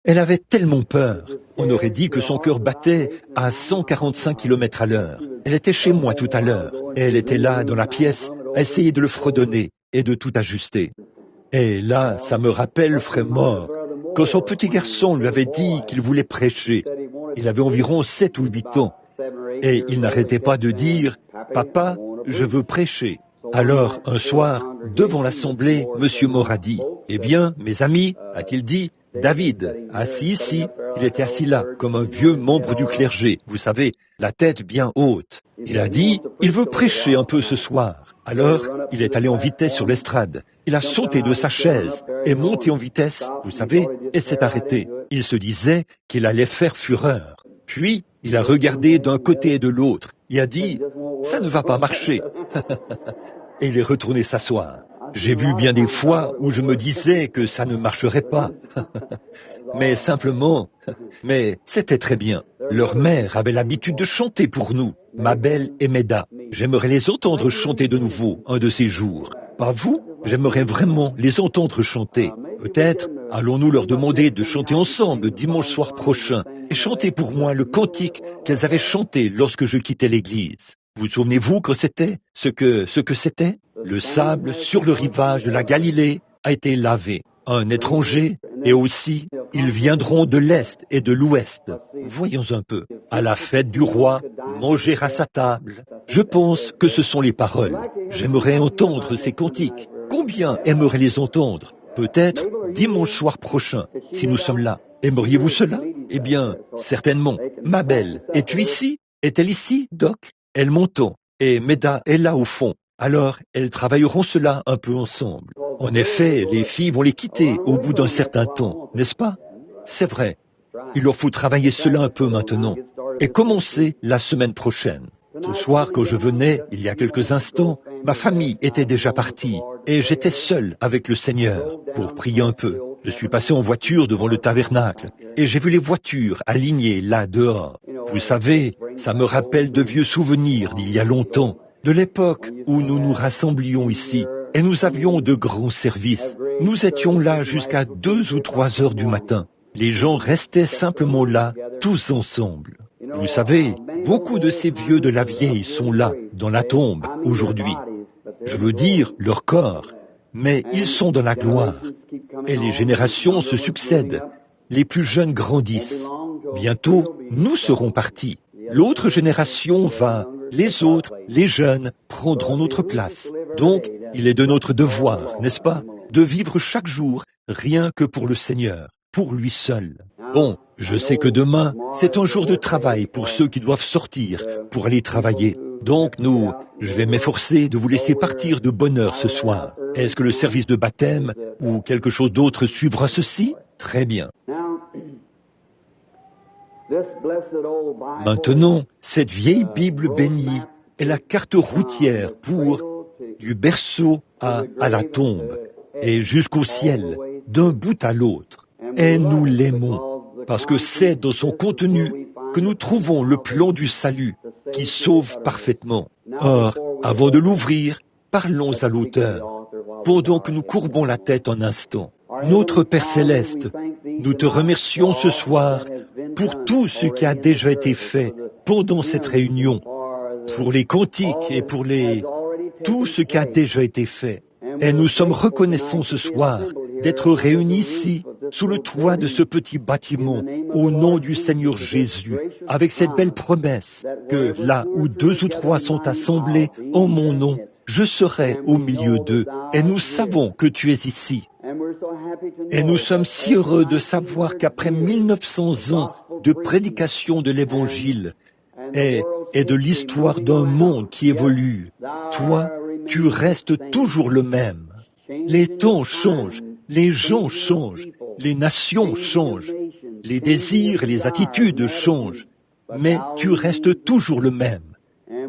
Elle avait tellement peur. On aurait dit que son cœur battait à 145 km à l'heure. Elle était chez moi tout à l'heure, et elle était là, dans la pièce, à essayer de le fredonner et de tout ajuster. Et là, ça me rappelle, frère Mort, quand son petit garçon lui avait dit qu'il voulait prêcher. Il avait environ 7 ou 8 ans, et il n'arrêtait pas de dire « Papa, je veux prêcher ». Alors, un soir, devant l'assemblée, Monsieur Mort a dit « Eh bien, mes amis, a-t-il dit, David, assis ici, il était assis là, comme un vieux membre du clergé, vous savez, la tête bien haute. Il a dit, il veut prêcher un peu ce soir. Alors, il est allé en vitesse sur l'estrade. Il a sauté de sa chaise et monté en vitesse, vous savez, et s'est arrêté. Il se disait qu'il allait faire fureur. Puis, il a regardé d'un côté et de l'autre. Il a dit, ça ne va pas marcher. Et il est retourné s'asseoir. J'ai vu bien des fois où je me disais que ça ne marcherait pas. Mais simplement, c'était très bien. Leur mère avait l'habitude de chanter pour nous, Mabel et Meda. J'aimerais les entendre chanter de nouveau un de ces jours. Pas vous? J'aimerais vraiment les entendre chanter. Peut-être allons-nous leur demander de chanter ensemble dimanche soir prochain et chanter pour moi le cantique qu'elles avaient chanté lorsque je quittais l'église. Vous souvenez-vous quand c'était ce que c'était? Le sable sur le rivage de la Galilée a été lavé. Un étranger, et aussi, ils viendront de l'Est et de l'Ouest. Voyons un peu. À la fête du roi, manger à sa table. Je pense que ce sont les paroles. J'aimerais entendre ces cantiques. Combien aimeraient les entendre? Peut-être dimanche soir prochain, si nous sommes là. Aimeriez-vous cela? Eh bien, certainement. Mabel, es-tu ici? Est-elle ici, Doc? Elle monte, et Meda est là au fond. Alors, elles travailleront cela un peu ensemble. En effet, les filles vont les quitter au bout d'un certain temps, n'est-ce pas? C'est vrai. Il leur faut travailler cela un peu maintenant et commencer la semaine prochaine. Ce soir, quand je venais, il y a quelques instants, ma famille était déjà partie et j'étais seul avec le Seigneur pour prier un peu. Je suis passé en voiture devant le tabernacle et j'ai vu les voitures alignées là dehors. Vous savez, ça me rappelle de vieux souvenirs d'il y a longtemps, de l'époque où nous nous rassemblions ici et nous avions de grands services. Nous étions là jusqu'à 2 ou 3 heures du matin. Les gens restaient simplement là, tous ensemble. Vous savez, beaucoup de ces vieux de la vieille sont là, dans la tombe, aujourd'hui. Je veux dire, leur corps, mais ils sont dans la gloire. Et les générations se succèdent. Les plus jeunes grandissent. Bientôt, nous serons partis. L'autre génération va, les autres, les jeunes, prendront notre place. Donc, il est de notre devoir, n'est-ce pas, de vivre chaque jour rien que pour le Seigneur, pour lui seul. Bon, je sais que demain, c'est un jour de travail pour ceux qui doivent sortir pour aller travailler. Donc je vais m'efforcer de vous laisser partir de bonne heure ce soir. Est-ce que le service de baptême ou quelque chose d'autre suivra ceci? Très bien. Maintenant, cette vieille Bible bénie est la carte routière pour du berceau à la tombe et jusqu'au ciel, d'un bout à l'autre. Et nous l'aimons, parce que c'est dans son contenu que nous trouvons le plan du salut qui sauve parfaitement. Or, avant de l'ouvrir, parlons à l'auteur, pendant que nous courbons la tête un instant. Notre Père Céleste, nous te remercions ce soir pour tout ce qui a déjà été fait pendant cette réunion, pour les cantiques et pour tout ce qui a déjà été fait. Et nous sommes reconnaissants ce soir d'être réunis ici, sous le toit de ce petit bâtiment, au nom du Seigneur Jésus, avec cette belle promesse que là où 2 ou 3 sont assemblés en mon nom, je serai au milieu d'eux. Et nous savons que tu es ici. Et nous sommes si heureux de savoir qu'après 1900 ans de prédication de l'Évangile et de l'histoire d'un monde qui évolue, toi, tu restes toujours le même. Les temps changent, les gens changent, les nations changent, les désirs et les attitudes changent, mais tu restes toujours le même.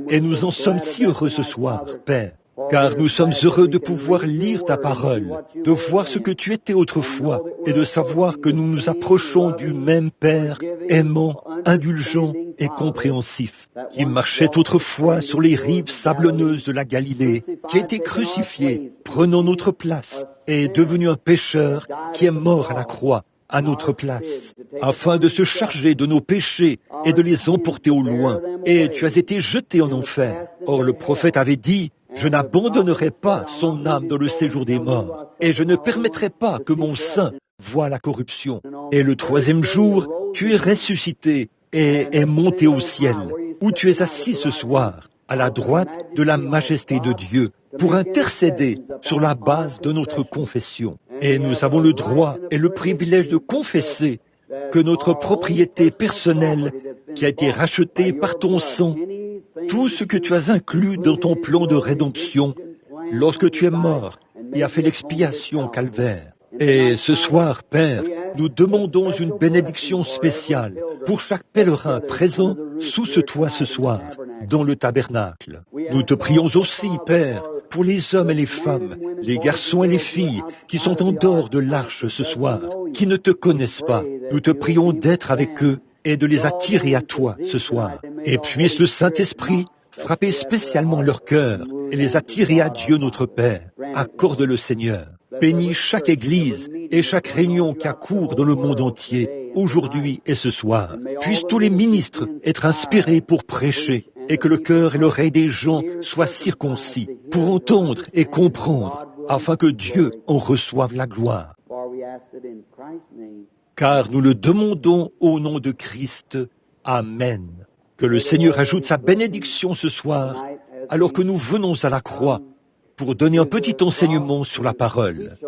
Et nous en sommes si heureux ce soir, Père, car nous sommes heureux de pouvoir lire ta parole, de voir ce que tu étais autrefois et de savoir que nous nous approchons du même Père aimant, indulgent et compréhensif, qui marchait autrefois sur les rives sablonneuses de la Galilée, qui a été crucifié, prenant notre place, et est devenu un pécheur qui est mort à la croix, à notre place, afin de se charger de nos péchés et de les emporter au loin. Et tu as été jeté en enfer. Or le prophète avait dit, « Je n'abandonnerai pas son âme dans le séjour des morts, et je ne permettrai pas que mon sein voie la corruption. » Et le troisième jour, tu es ressuscité et est monté au ciel, où tu es assis ce soir, à la droite de la majesté de Dieu, pour intercéder sur la base de notre confession. Et nous avons le droit et le privilège de confesser que notre propriété personnelle, qui a été rachetée par ton sang, tout ce que tu as inclus dans ton plan de rédemption, lorsque tu es mort et as fait l'expiation calvaire. Et ce soir, Père, nous demandons une bénédiction spéciale pour chaque pèlerin présent sous ce toit ce soir, dans le tabernacle. Nous te prions aussi, Père, pour les hommes et les femmes, les garçons et les filles qui sont en dehors de l'arche ce soir, qui ne te connaissent pas. Nous te prions d'être avec eux et de les attirer à toi ce soir. Et puisse le Saint-Esprit frapper spécialement leur cœur et les attirer à Dieu notre Père. Accorde-le, Seigneur. Bénis chaque église et chaque réunion qui accourt dans le monde entier, aujourd'hui et ce soir. Puissent tous les ministres être inspirés pour prêcher et que le cœur et l'oreille des gens soient circoncis pour entendre et comprendre, afin que Dieu en reçoive la gloire. Car nous le demandons au nom de Christ. Amen. Que le Seigneur ajoute sa bénédiction ce soir, alors que nous venons à la croix, pour donner un petit enseignement sur la parole.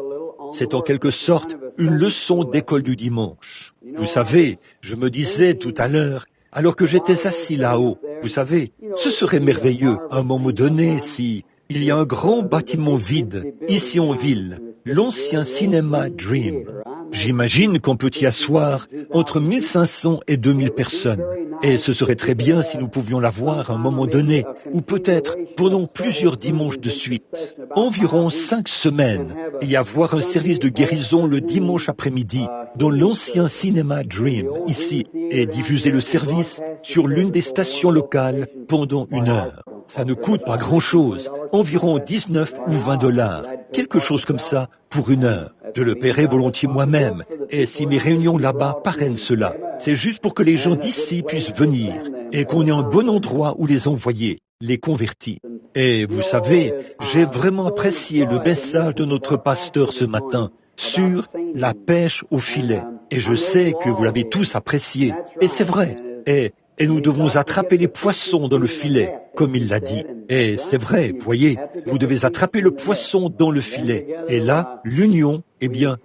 C'est en quelque sorte une leçon d'école du dimanche. Vous savez, je me disais tout à l'heure, alors que j'étais assis là-haut, vous savez, ce serait merveilleux, à un moment donné, si il y a un grand bâtiment vide, ici en ville, l'ancien cinéma Dream. J'imagine qu'on peut y asseoir entre 1500 et 2000 personnes. Et ce serait très bien si nous pouvions la voir à un moment donné, ou peut-être pendant plusieurs dimanches de suite, environ 5 semaines, et y avoir un service de guérison le dimanche après-midi dans l'ancien cinéma Dream, ici, et diffuser le service sur l'une des stations locales pendant 1 heure. Ça ne coûte pas grand-chose, environ 19 ou 20 $, quelque chose comme ça pour 1 heure. Je le paierai volontiers moi-même, et si mes réunions là-bas parrainent cela, c'est juste pour que les gens d'ici puissent venir, et qu'on ait un bon endroit où les envoyer, les convertis. Et vous savez, j'ai vraiment apprécié le message de notre pasteur ce matin sur la pêche au filet. Et je sais que vous l'avez tous apprécié, et c'est vrai. Et nous devons attraper les poissons dans le filet, comme il l'a dit. Et c'est vrai, voyez, vous devez attraper le poisson dans le filet. Et là, l'union,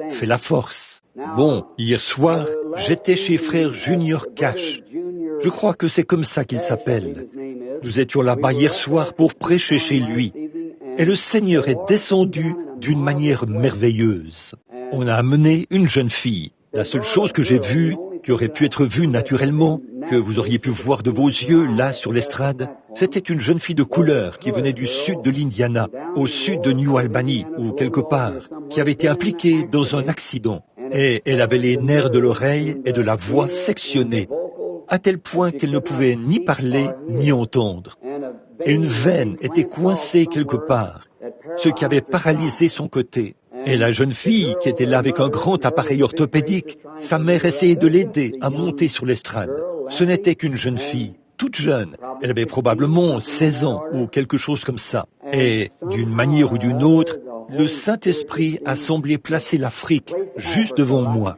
fait la force. Bon, hier soir, j'étais chez frère Junior Cash. Je crois que c'est comme ça qu'il s'appelle. Nous étions là-bas hier soir pour prêcher chez lui. Et le Seigneur est descendu d'une manière merveilleuse. On a amené une jeune fille. La seule chose que j'ai vue, qui aurait pu être vue naturellement, que vous auriez pu voir de vos yeux là sur l'estrade, c'était une jeune fille de couleur qui venait du sud de l'Indiana, au sud de New Albany, ou quelque part, qui avait été impliquée dans un accident. Et elle avait les nerfs de l'oreille et de la voix sectionnés, à tel point qu'elle ne pouvait ni parler ni entendre. Et une veine était coincée quelque part, ce qui avait paralysé son côté. Et la jeune fille, qui était là avec un grand appareil orthopédique, sa mère essayait de l'aider à monter sur l'estrade. Ce n'était qu'une jeune fille, toute jeune. Elle avait probablement 16 ans ou quelque chose comme ça. Et d'une manière ou d'une autre, le Saint-Esprit a semblé placer l'Afrique juste devant moi.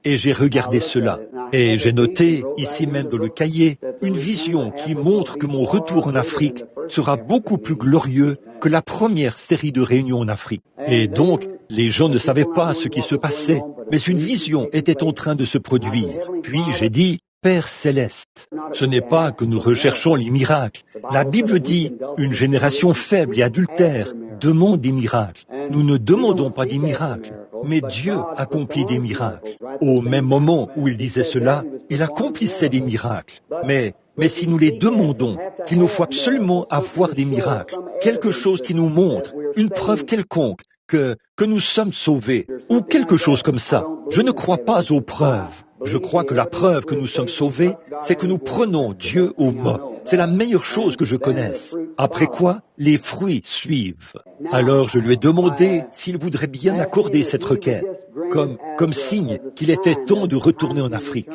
Et j'ai regardé cela. Et j'ai noté, ici même dans le cahier, une vision qui montre que mon retour en Afrique sera beaucoup plus glorieux que la première série de réunions en Afrique. Et donc, les gens ne savaient pas ce qui se passait, mais une vision était en train de se produire. Puis j'ai dit, Père céleste, ce n'est pas que nous recherchons les miracles. La Bible dit, une génération faible et adultère demande des miracles. Nous ne demandons pas des miracles, mais Dieu accomplit des miracles. Au même moment où il disait cela, il accomplissait des miracles. Mais si nous les demandons, qu'il nous faut absolument avoir des miracles, quelque chose qui nous montre, une preuve quelconque, que nous sommes sauvés, ou quelque chose comme ça. Je ne crois pas aux preuves. Je crois que la preuve que nous sommes sauvés, c'est que nous prenons Dieu au mot. C'est la meilleure chose que je connaisse. Après quoi, les fruits suivent. Alors je lui ai demandé s'il voudrait bien accorder cette requête, comme signe qu'il était temps de retourner en Afrique.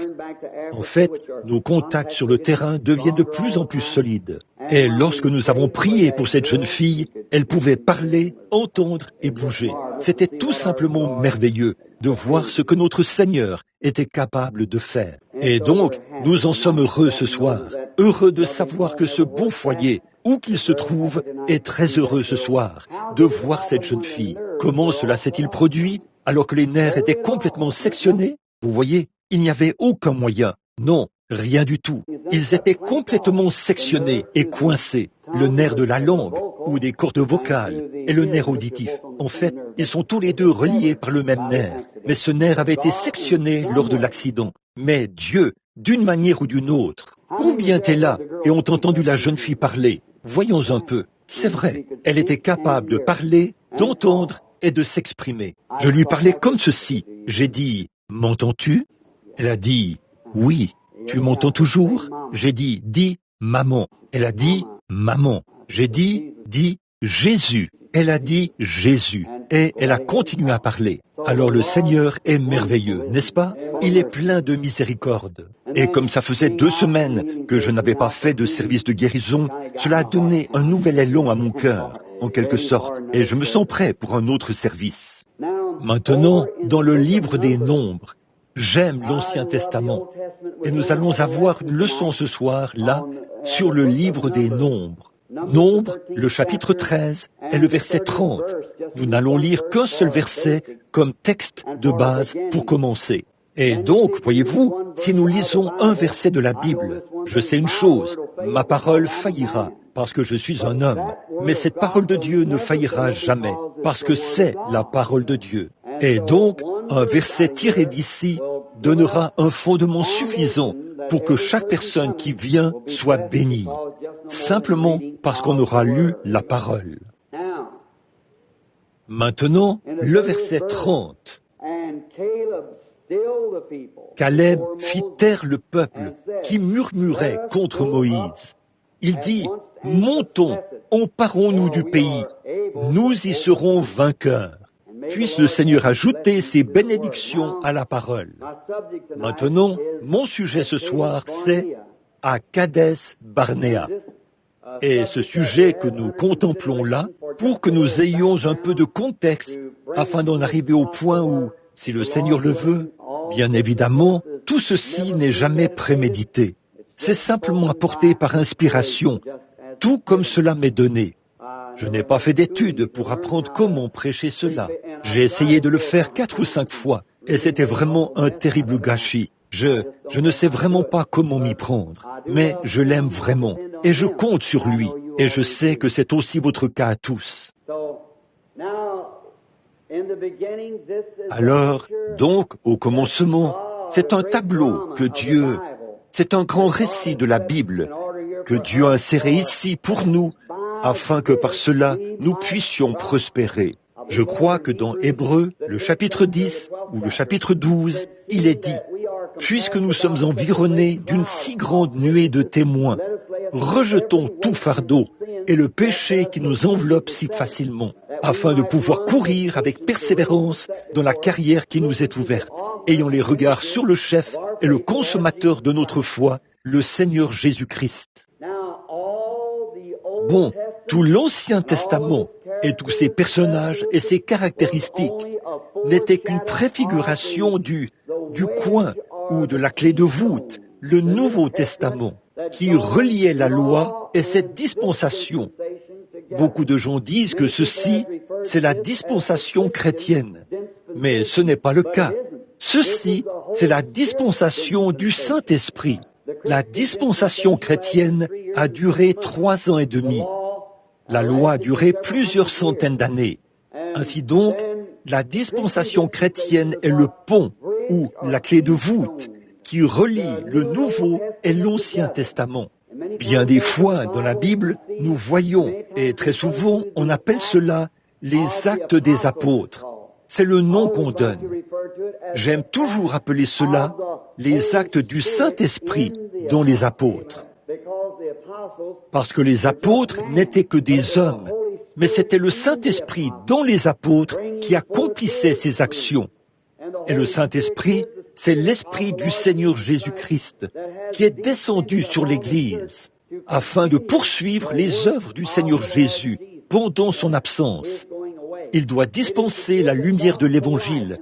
En fait, nos contacts sur le terrain deviennent de plus en plus solides. Et lorsque nous avons prié pour cette jeune fille, elle pouvait parler, entendre et bouger. C'était tout simplement merveilleux de voir ce que notre Seigneur était capable de faire. Et donc, nous en sommes heureux ce soir, heureux de savoir que ce beau foyer, où qu'il se trouve, est très heureux ce soir de voir cette jeune fille. Comment cela s'est-il produit alors que les nerfs étaient complètement sectionnés? Vous voyez, il n'y avait aucun moyen. Non, rien du tout. Ils étaient complètement sectionnés et coincés. Le nerf de la langue ou des cordes vocales et le nerf auditif. En fait, ils sont tous les deux reliés par le même nerf. Mais ce nerf avait été sectionné lors de l'accident. Mais Dieu, d'une manière ou d'une autre, combien étaient là et ont entendu la jeune fille parler? Voyons un peu. C'est vrai, elle était capable de parler, d'entendre et de s'exprimer. Je lui parlais comme ceci. J'ai dit, « M'entends-tu » Elle a dit, « Oui. » « Tu m'entends toujours » J'ai dit, « Dis, maman ». Elle a dit, « Maman ». J'ai dit, « Dis, Jésus ». Elle a dit, « Jésus ». Et elle a continué à parler. Alors le Seigneur est merveilleux, n'est-ce pas? Il est plein de miséricorde. Et comme ça faisait 2 semaines que je n'avais pas fait de service de guérison, cela a donné un nouvel élan à mon cœur, en quelque sorte. Et je me sens prêt pour un autre service. Maintenant, dans le livre des Nombres, j'aime l'Ancien Testament. Et nous allons avoir une leçon ce soir, là, sur le livre des Nombres. Nombre, le chapitre 13 et le verset 30. Nous n'allons lire qu'un seul verset comme texte de base pour commencer. Et donc, voyez-vous, si nous lisons un verset de la Bible, je sais une chose, ma parole faillira parce que je suis un homme. Mais cette parole de Dieu ne faillira jamais parce que c'est la parole de Dieu. Et donc, un verset tiré d'ici donnera un fondement suffisant pour que chaque personne qui vient soit bénie, simplement parce qu'on aura lu la parole. Maintenant, le verset 30. Caleb fit taire le peuple qui murmurait contre Moïse. Il dit, « Montons, emparons-nous du pays, nous y serons vainqueurs. » Puisse le Seigneur ajouter ses bénédictions à la parole. Maintenant, mon sujet ce soir, c'est à Kadès Barnéa. Et ce sujet que nous contemplons là, pour que nous ayons un peu de contexte, afin d'en arriver au point où, si le Seigneur le veut, bien évidemment, tout ceci n'est jamais prémédité. C'est simplement apporté par inspiration, tout comme cela m'est donné. Je n'ai pas fait d'études pour apprendre comment prêcher cela. J'ai essayé de le faire 4 ou 5 fois, et c'était vraiment un terrible gâchis. Je ne sais vraiment pas comment m'y prendre, mais je l'aime vraiment, et je compte sur lui, et je sais que c'est aussi votre cas à tous. Alors, donc, au commencement, c'est un tableau que Dieu, c'est un grand récit de la Bible, que Dieu a inséré ici pour nous, afin que par cela, nous puissions prospérer. Je crois que dans Hébreux, le chapitre 10 ou le chapitre 12, il est dit, « Puisque nous sommes environnés d'une si grande nuée de témoins, rejetons tout fardeau et le péché qui nous enveloppe si facilement, afin de pouvoir courir avec persévérance dans la carrière qui nous est ouverte, ayant les regards sur le chef et le consommateur de notre foi, le Seigneur Jésus-Christ. » Bon, tout l'Ancien Testament et tous ses personnages et ses caractéristiques n'étaient qu'une préfiguration du coin ou de la clé de voûte, le Nouveau Testament, qui reliait la loi et cette dispensation. Beaucoup de gens disent que ceci, c'est la dispensation chrétienne, mais ce n'est pas le cas. Ceci, c'est la dispensation du Saint-Esprit. La dispensation chrétienne a duré 3 ans et demi. La loi a duré plusieurs centaines d'années. Ainsi donc, la dispensation chrétienne est le pont ou la clé de voûte qui relie le Nouveau et l'Ancien Testament. Bien des fois, dans la Bible, nous voyons, et très souvent, on appelle cela les actes des apôtres. C'est le nom qu'on donne. J'aime toujours appeler cela les actes du Saint-Esprit dans les apôtres. Parce que les apôtres n'étaient que des hommes, mais c'était le Saint-Esprit dans les apôtres qui accomplissait ces actions. Et le Saint-Esprit, c'est l'Esprit du Seigneur Jésus-Christ qui est descendu sur l'Église afin de poursuivre les œuvres du Seigneur Jésus pendant son absence. Il doit dispenser la lumière de l'Évangile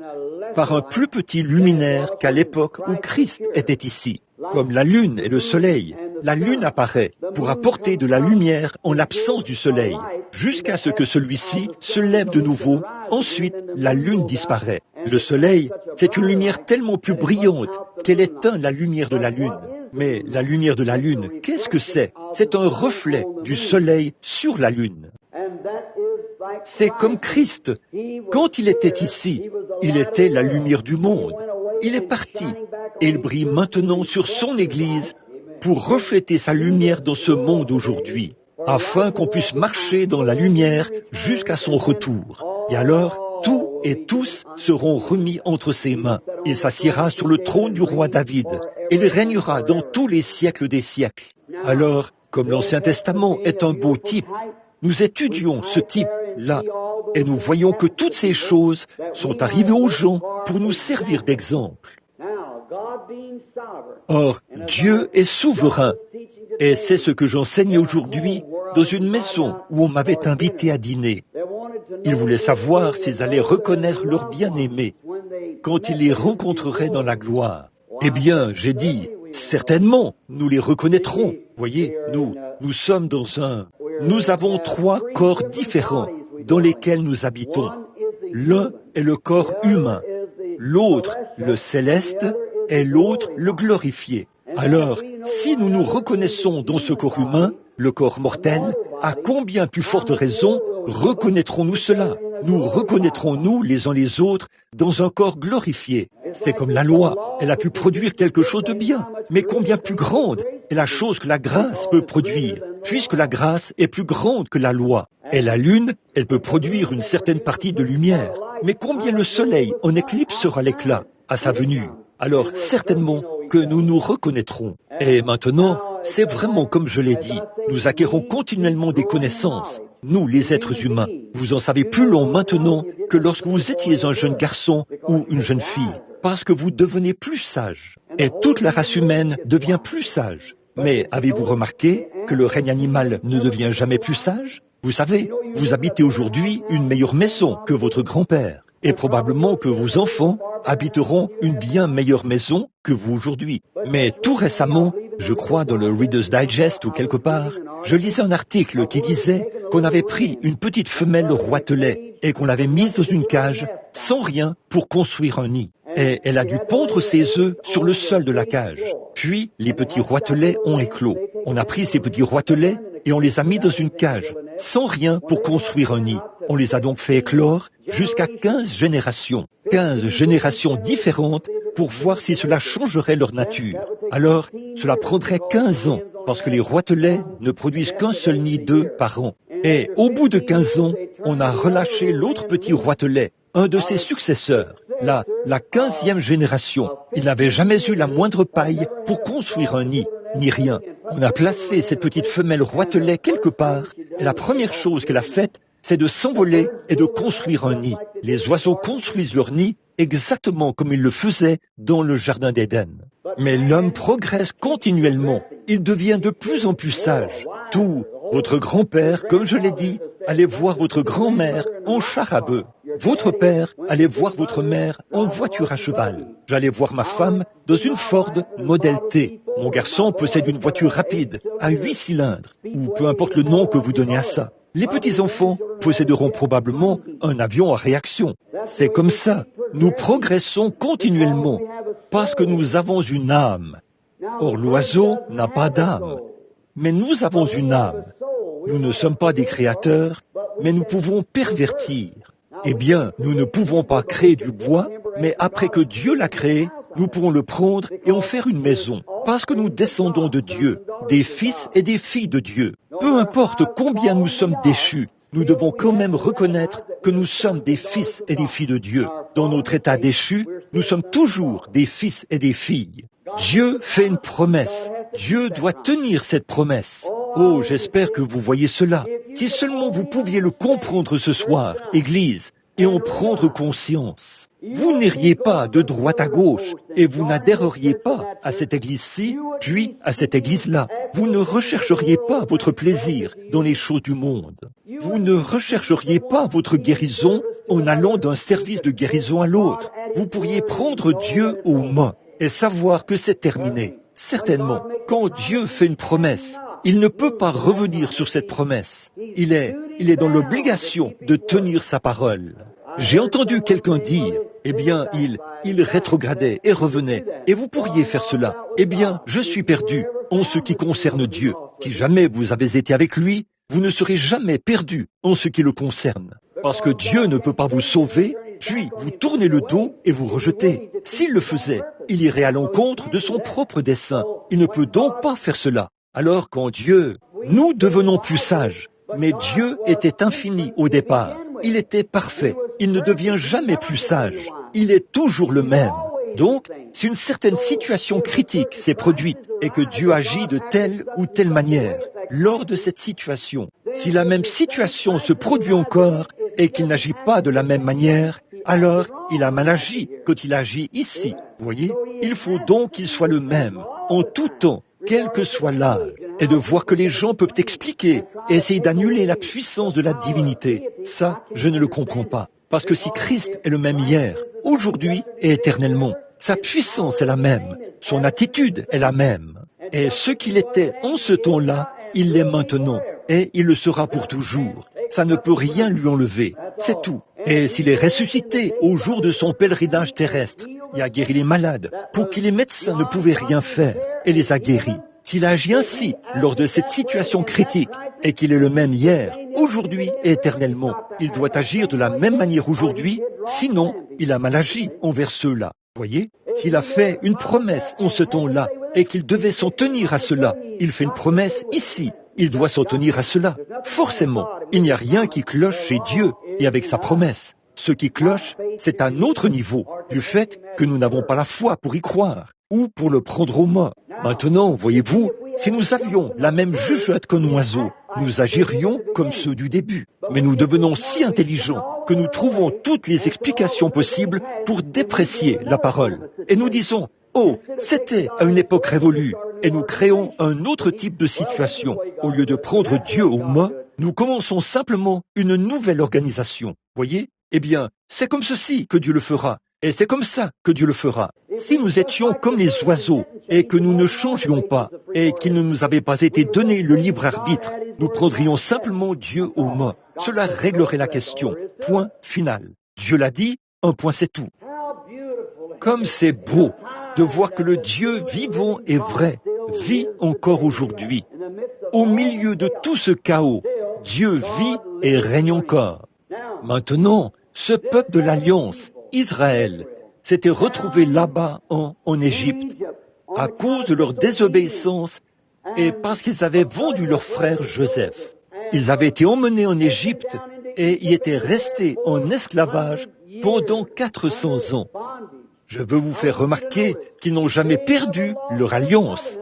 par un plus petit luminaire qu'à l'époque où Christ était ici. Comme la lune et le soleil, la lune apparaît pour apporter de la lumière en l'absence du soleil, jusqu'à ce que celui-ci se lève de nouveau. Ensuite, la lune disparaît. Le soleil, c'est une lumière tellement plus brillante qu'elle éteint la lumière de la lune. Mais la lumière de la lune, qu'est-ce que c'est? C'est un reflet du soleil sur la lune. C'est comme Christ. Quand il était ici, il était la lumière du monde. Il est parti et il brille maintenant sur son Église pour refléter sa lumière dans ce monde aujourd'hui, afin qu'on puisse marcher dans la lumière jusqu'à son retour. Et alors, tout et tous seront remis entre ses mains. Il s'assiera sur le trône du roi David. Et il régnera dans tous les siècles des siècles. Alors, comme l'Ancien Testament est un beau type, nous étudions ce type-là et nous voyons que toutes ces choses sont arrivées aux gens pour nous servir d'exemple. Or, Dieu est souverain et c'est ce que j'enseigne aujourd'hui dans une maison où on m'avait invité à dîner. Ils voulaient savoir s'ils allaient reconnaître leur bien-aimé quand ils les rencontreraient dans la gloire. Eh bien, j'ai dit, certainement, nous les reconnaîtrons. Voyez, nous sommes nous avons 3 corps différents dans lesquels nous habitons. L'un est le corps humain, l'autre le céleste et l'autre le glorifié. Alors, si nous nous reconnaissons dans ce corps humain, le corps mortel, à combien plus forte raison reconnaîtrons-nous cela? Nous reconnaîtrons-nous les uns les autres dans un corps glorifié. C'est comme la loi, elle a pu produire quelque chose de bien, mais combien plus grande est la chose que la grâce peut produire, puisque la grâce est plus grande que la loi. Et la lune, elle peut produire une certaine partie de lumière, mais combien le soleil en éclipsera l'éclat à sa venue. Alors certainement que nous nous reconnaîtrons. Et maintenant, c'est vraiment comme je l'ai dit, nous acquérons continuellement des connaissances. Nous, les êtres humains, vous en savez plus long maintenant que lorsque vous étiez un jeune garçon ou une jeune fille, parce que vous devenez plus sage. Et toute la race humaine devient plus sage. Mais avez-vous remarqué que le règne animal ne devient jamais plus sage? Vous savez, vous habitez aujourd'hui une meilleure maison que votre grand-père. Et probablement que vos enfants habiteront une bien meilleure maison que vous aujourd'hui. Mais tout récemment, je crois dans le Reader's Digest ou quelque part, je lisais un article qui disait qu'on avait pris une petite femelle roitelet et qu'on l'avait mise dans une cage sans rien pour construire un nid. Et elle a dû pondre ses œufs sur le sol de la cage. Puis, les petits roitelets ont éclos. On a pris ces petits roitelets et on les a mis dans une cage, sans rien pour construire un nid. On les a donc fait éclore jusqu'à 15 générations. 15 générations différentes pour voir si cela changerait leur nature. Alors, cela prendrait 15 ans, parce que les roitelets ne produisent qu'un seul nid d'œufs par an. Et au bout de 15 ans, on a relâché l'autre petit roitelet, un de ses successeurs, la 15e génération. Il n'avait jamais eu la moindre paille pour construire un nid, ni rien. On a placé cette petite femelle roitelet quelque part, et la première chose qu'elle a faite, c'est de s'envoler et de construire un nid. Les oiseaux construisent leur nid exactement comme ils le faisaient dans le jardin d'Éden. Mais l'homme progresse continuellement. Il devient de plus en plus sage. Tout, votre grand-père, comme je l'ai dit, allait voir votre grand-mère en char à bœuf. Votre père allait voir votre mère en voiture à cheval. J'allais voir ma femme dans une Ford Model T. Mon garçon possède une voiture rapide, à 8 cylindres, ou peu importe le nom que vous donnez à ça. Les petits-enfants posséderont probablement un avion à réaction. C'est comme ça. Nous progressons continuellement, parce que nous avons une âme. Or, l'oiseau n'a pas d'âme. Mais nous avons une âme. Nous ne sommes pas des créateurs, mais nous pouvons pervertir. Eh bien, nous ne pouvons pas créer du bois, mais après que Dieu l'a créé, nous pourrons le prendre et en faire une maison, parce que nous descendons de Dieu, des fils et des filles de Dieu. Peu importe combien nous sommes déchus, nous devons quand même reconnaître que nous sommes des fils et des filles de Dieu. Dans notre état déchu, nous sommes toujours des fils et des filles. Dieu fait une promesse. Dieu doit tenir cette promesse. Oh, j'espère que vous voyez cela. Si seulement vous pouviez le comprendre ce soir, Église, et en prendre conscience. Vous n'iriez pas de droite à gauche et vous n'adhéreriez pas à cette église-ci, puis à cette église-là. Vous ne rechercheriez pas votre plaisir dans les choses du monde. Vous ne rechercheriez pas votre guérison en allant d'un service de guérison à l'autre. Vous pourriez prendre Dieu au mot et savoir que c'est terminé. Certainement, quand Dieu fait une promesse, il ne peut pas revenir sur cette promesse. Il est dans l'obligation de tenir sa parole. J'ai entendu quelqu'un dire, eh bien, il rétrogradait et revenait, et vous pourriez faire cela. Eh bien, je suis perdu en ce qui concerne Dieu. Si jamais vous avez été avec lui, vous ne serez jamais perdu en ce qui le concerne. Parce que Dieu ne peut pas vous sauver, puis vous tournez le dos et vous rejetez. S'il le faisait, il irait à l'encontre de son propre dessein. Il ne peut donc pas faire cela. Alors quand Dieu, nous devenons plus sages, mais Dieu était infini au départ. Il était parfait. Il ne devient jamais plus sage. Il est toujours le même. Donc, si une certaine situation critique s'est produite et que Dieu agit de telle ou telle manière, lors de cette situation, si la même situation se produit encore et qu'il n'agit pas de la même manière, alors il a mal agi quand il agit ici. Vous voyez, il faut donc qu'il soit le même, en tout temps, quel que soit l'âge, et de voir que les gens peuvent expliquer et essayer d'annuler la puissance de la divinité. Ça, je ne le comprends pas. Parce que si Christ est le même hier, aujourd'hui et éternellement, sa puissance est la même, son attitude est la même. Et ce qu'il était en ce temps-là, il l'est maintenant, et il le sera pour toujours. Ça ne peut rien lui enlever, c'est tout. Et s'il est ressuscité au jour de son pèlerinage terrestre, il a guéri les malades, pour qui les médecins ne pouvaient rien faire, et les a guéris. S'il a agi ainsi lors de cette situation critique, et qu'il est le même hier, aujourd'hui et éternellement, il doit agir de la même manière aujourd'hui, sinon il a mal agi envers ceux-là. Voyez, s'il a fait une promesse en ce temps-là, et qu'il devait s'en tenir à cela, il fait une promesse ici, il doit s'en tenir à cela. Forcément, il n'y a rien qui cloche chez Dieu et avec sa promesse. Ce qui cloche, c'est à notre niveau, du fait que nous n'avons pas la foi pour y croire, ou pour le prendre au mot. Maintenant, voyez-vous, si nous avions la même jugeote qu'un oiseau, nous agirions comme ceux du début. Mais nous devenons si intelligents que nous trouvons toutes les explications possibles pour déprécier la parole. Et nous disons, oh, c'était à une époque révolue, et nous créons un autre type de situation. Au lieu de prendre Dieu au mot, nous commençons simplement une nouvelle organisation. Voyez? Eh bien, c'est comme ceci que Dieu le fera, et c'est comme ça que Dieu le fera. Si nous étions comme les oiseaux, et que nous ne changions pas, et qu'il ne nous avait pas été donné le libre arbitre, nous prendrions simplement Dieu au mot. Cela réglerait la question. Point final. Dieu l'a dit, un point c'est tout. Comme c'est beau de voir que le Dieu vivant et vrai vit encore aujourd'hui. Au milieu de tout ce chaos, Dieu vit et règne encore. Maintenant, ce peuple de l'Alliance, Israël, s'était retrouvé là-bas en Égypte à cause de leur désobéissance et parce qu'ils avaient vendu leur frère Joseph. Ils avaient été emmenés en Égypte et y étaient restés en esclavage pendant 400 ans. Je veux vous faire remarquer qu'ils n'ont jamais perdu leur alliance.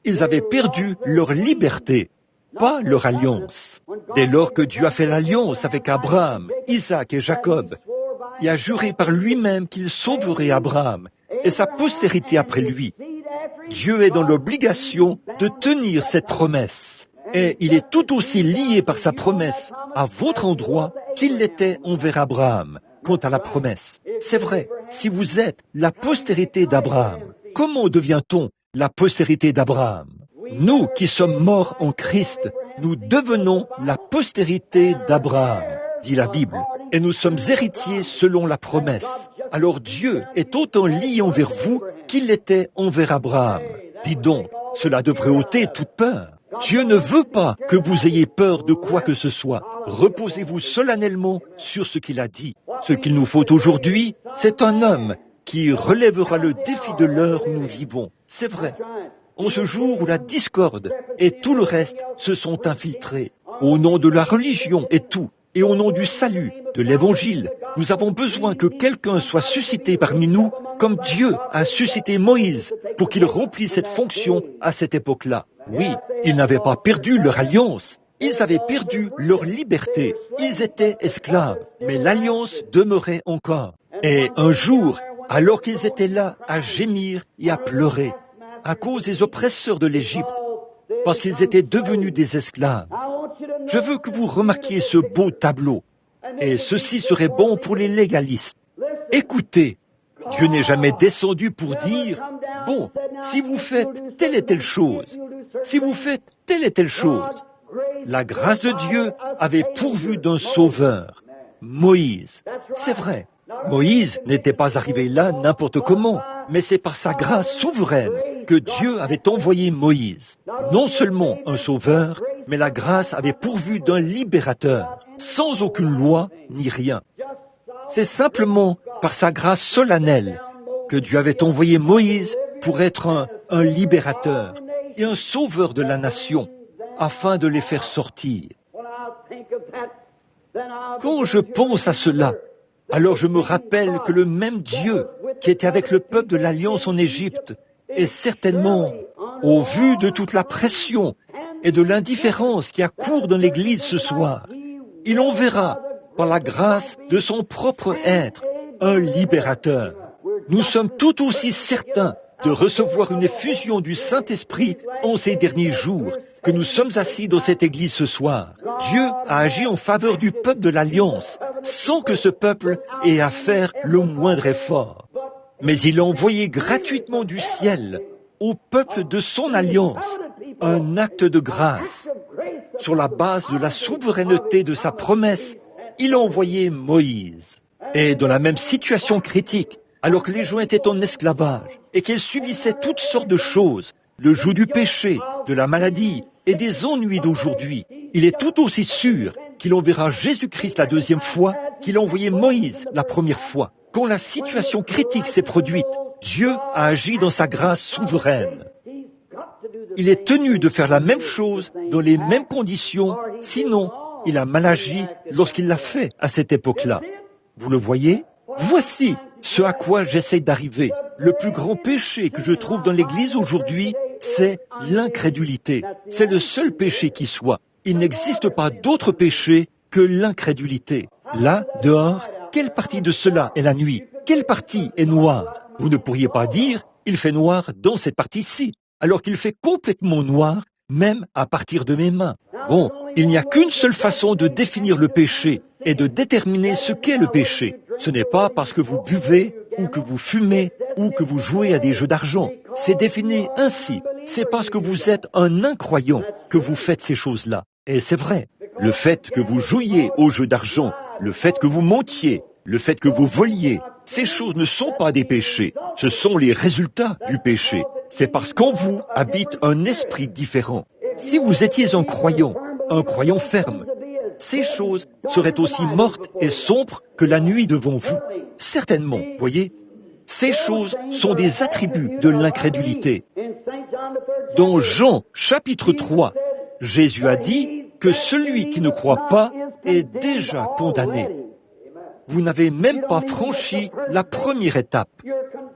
Ils avaient perdu leur liberté, pas leur alliance. Dès lors que Dieu a fait l'alliance avec Abraham, Isaac et Jacob, il a juré par lui-même qu'il sauverait Abraham et sa postérité après lui. Dieu est dans l'obligation de tenir cette promesse. Et il est tout aussi lié par sa promesse à votre endroit qu'il l'était envers Abraham. Quant à la promesse, c'est vrai, si vous êtes la postérité d'Abraham, comment devient-on la postérité d'Abraham? Nous qui sommes morts en Christ, nous devenons la postérité d'Abraham, dit la Bible, et nous sommes héritiers selon la promesse. Alors Dieu est autant lié envers vous qu'il l'était envers Abraham. Dites donc, cela devrait ôter toute peur. Dieu ne veut pas que vous ayez peur de quoi que ce soit. Reposez-vous solennellement sur ce qu'il a dit. Ce qu'il nous faut aujourd'hui, c'est un homme qui relèvera le défi de l'heure où nous vivons. C'est vrai. En ce jour où la discorde et tout le reste se sont infiltrés, au nom de la religion et tout, et au nom du salut, de l'évangile, nous avons besoin que quelqu'un soit suscité parmi nous comme Dieu a suscité Moïse pour qu'il remplisse cette fonction à cette époque-là. Oui, ils n'avaient pas perdu leur alliance, ils avaient perdu leur liberté, ils étaient esclaves, mais l'alliance demeurait encore. Et un jour, alors qu'ils étaient là à gémir et à pleurer, à cause des oppresseurs de l'Égypte, parce qu'ils étaient devenus des esclaves, je veux que vous remarquiez ce beau tableau, et ceci serait bon pour les légalistes. Écoutez, Dieu n'est jamais descendu pour dire, bon, si vous faites telle et telle chose, si vous faites telle et telle chose. La grâce de Dieu avait pourvu d'un sauveur, Moïse. C'est vrai, Moïse n'était pas arrivé là n'importe comment, mais c'est par sa grâce souveraine que Dieu avait envoyé Moïse. Non seulement un sauveur, mais la grâce avait pourvu d'un libérateur, sans aucune loi ni rien. C'est simplement par sa grâce solennelle que Dieu avait envoyé Moïse pour être un libérateur et un sauveur de la nation, afin de les faire sortir. Quand je pense à cela, alors je me rappelle que le même Dieu qui était avec le peuple de l'Alliance en Égypte est certainement, au vu de toute la pression et de l'indifférence qui accourt dans l'Église ce soir, il enverra, par la grâce de son propre être, un libérateur. Nous sommes tout aussi certains de recevoir une effusion du Saint-Esprit en ces derniers jours que nous sommes assis dans cette église ce soir. Dieu a agi en faveur du peuple de l'Alliance sans que ce peuple ait à faire le moindre effort. Mais il a envoyé gratuitement du ciel au peuple de son Alliance un acte de grâce. Sur la base de la souveraineté de sa promesse, il a envoyé Moïse. Et dans la même situation critique, alors que les gens étaient en esclavage et qu'ils subissaient toutes sortes de choses, le joug du péché, de la maladie et des ennuis d'aujourd'hui, il est tout aussi sûr qu'il enverra Jésus-Christ la deuxième fois qu'il a envoyé Moïse la première fois. Quand la situation critique s'est produite, Dieu a agi dans sa grâce souveraine. Il est tenu de faire la même chose dans les mêmes conditions, sinon il a mal agi lorsqu'il l'a fait à cette époque-là. Vous le voyez? Voici ce à quoi j'essaie d'arriver. Le plus grand péché que je trouve dans l'Église aujourd'hui, c'est l'incrédulité. C'est le seul péché qui soit. Il n'existe pas d'autre péché que l'incrédulité. Là, dehors, quelle partie de cela est la nuit? Quelle partie est noire? Vous ne pourriez pas dire, il fait noir dans cette partie-ci, alors qu'il fait complètement noir, même à partir de mes mains. Bon, il n'y a qu'une seule façon de définir le péché et de déterminer ce qu'est le péché. Ce n'est pas parce que vous buvez, ou que vous fumez, ou que vous jouez à des jeux d'argent. C'est défini ainsi. C'est parce que vous êtes un incroyant que vous faites ces choses-là. Et c'est vrai. Le fait que vous jouiez aux jeux d'argent, le fait que vous mentiez, le fait que vous voliez, ces choses ne sont pas des péchés. Ce sont les résultats du péché. C'est parce qu'en vous habite un esprit différent. Si vous étiez un croyant ferme, ces choses seraient aussi mortes et sombres que la nuit devant vous. Certainement, voyez, ces choses sont des attributs de l'incrédulité. Dans Jean, chapitre 3, Jésus a dit que celui qui ne croit pas est déjà condamné. Vous n'avez même pas franchi la première étape.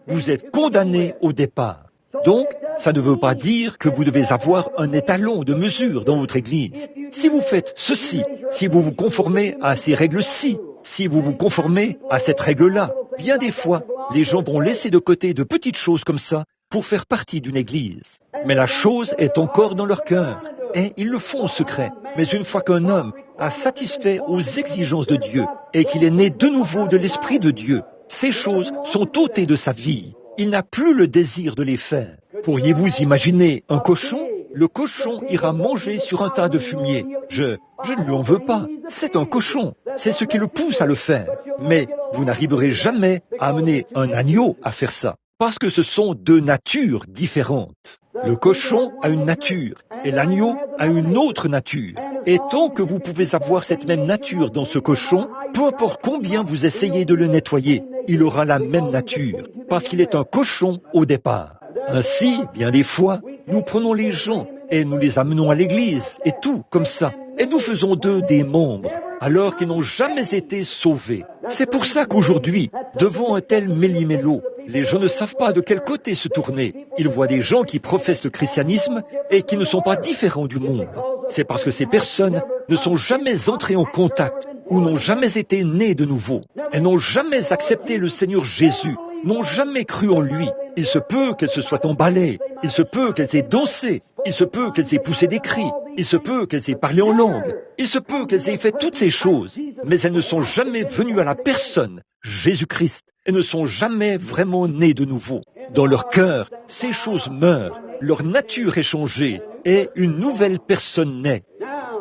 Vous êtes condamné au départ. Donc, ça ne veut pas dire que vous devez avoir un étalon de mesure dans votre église. Si vous faites ceci, si vous vous conformez à ces règles-ci, si vous vous conformez à cette règle-là, bien des fois, les gens vont laisser de côté de petites choses comme ça pour faire partie d'une église. Mais la chose est encore dans leur cœur, et ils le font en secret. Mais une fois qu'un homme a satisfait aux exigences de Dieu et qu'il est né de nouveau de l'Esprit de Dieu, ces choses sont ôtées de sa vie. Il n'a plus le désir de les faire. Pourriez-vous imaginer un cochon? Le cochon ira manger sur un tas de fumier. Je ne lui en veux pas. C'est un cochon. C'est ce qui le pousse à le faire. Mais vous n'arriverez jamais à amener un agneau à faire ça. Parce que ce sont deux natures différentes. Le cochon a une nature et l'agneau a une autre nature. Et tant que vous pouvez avoir cette même nature dans ce cochon, peu importe combien vous essayez de le nettoyer, il aura la même nature, parce qu'il est un cochon au départ. Ainsi, bien des fois, nous prenons les gens et nous les amenons à l'église, et tout comme ça, et nous faisons d'eux des membres, alors qu'ils n'ont jamais été sauvés. C'est pour ça qu'aujourd'hui, devant un tel méli-mélo, les gens ne savent pas de quel côté se tourner. Ils voient des gens qui professent le christianisme et qui ne sont pas différents du monde. C'est parce que ces personnes ne sont jamais entrées en contact ou n'ont jamais été nées de nouveau. Elles n'ont jamais accepté le Seigneur Jésus, n'ont jamais cru en lui. Il se peut qu'elles se soient emballées, il se peut qu'elles aient dansé, il se peut qu'elles aient poussé des cris, il se peut qu'elles aient parlé en langue, il se peut qu'elles aient fait toutes ces choses, mais elles ne sont jamais venues à la personne, Jésus-Christ. Elles ne sont jamais vraiment nées de nouveau. Dans leur cœur, ces choses meurent, leur nature est changée et une nouvelle personne naît.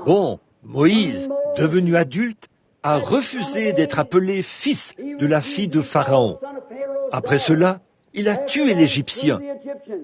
Bon, Moïse, devenu adulte, a refusé d'être appelé fils de la fille de Pharaon. Après cela, il a tué l'Égyptien.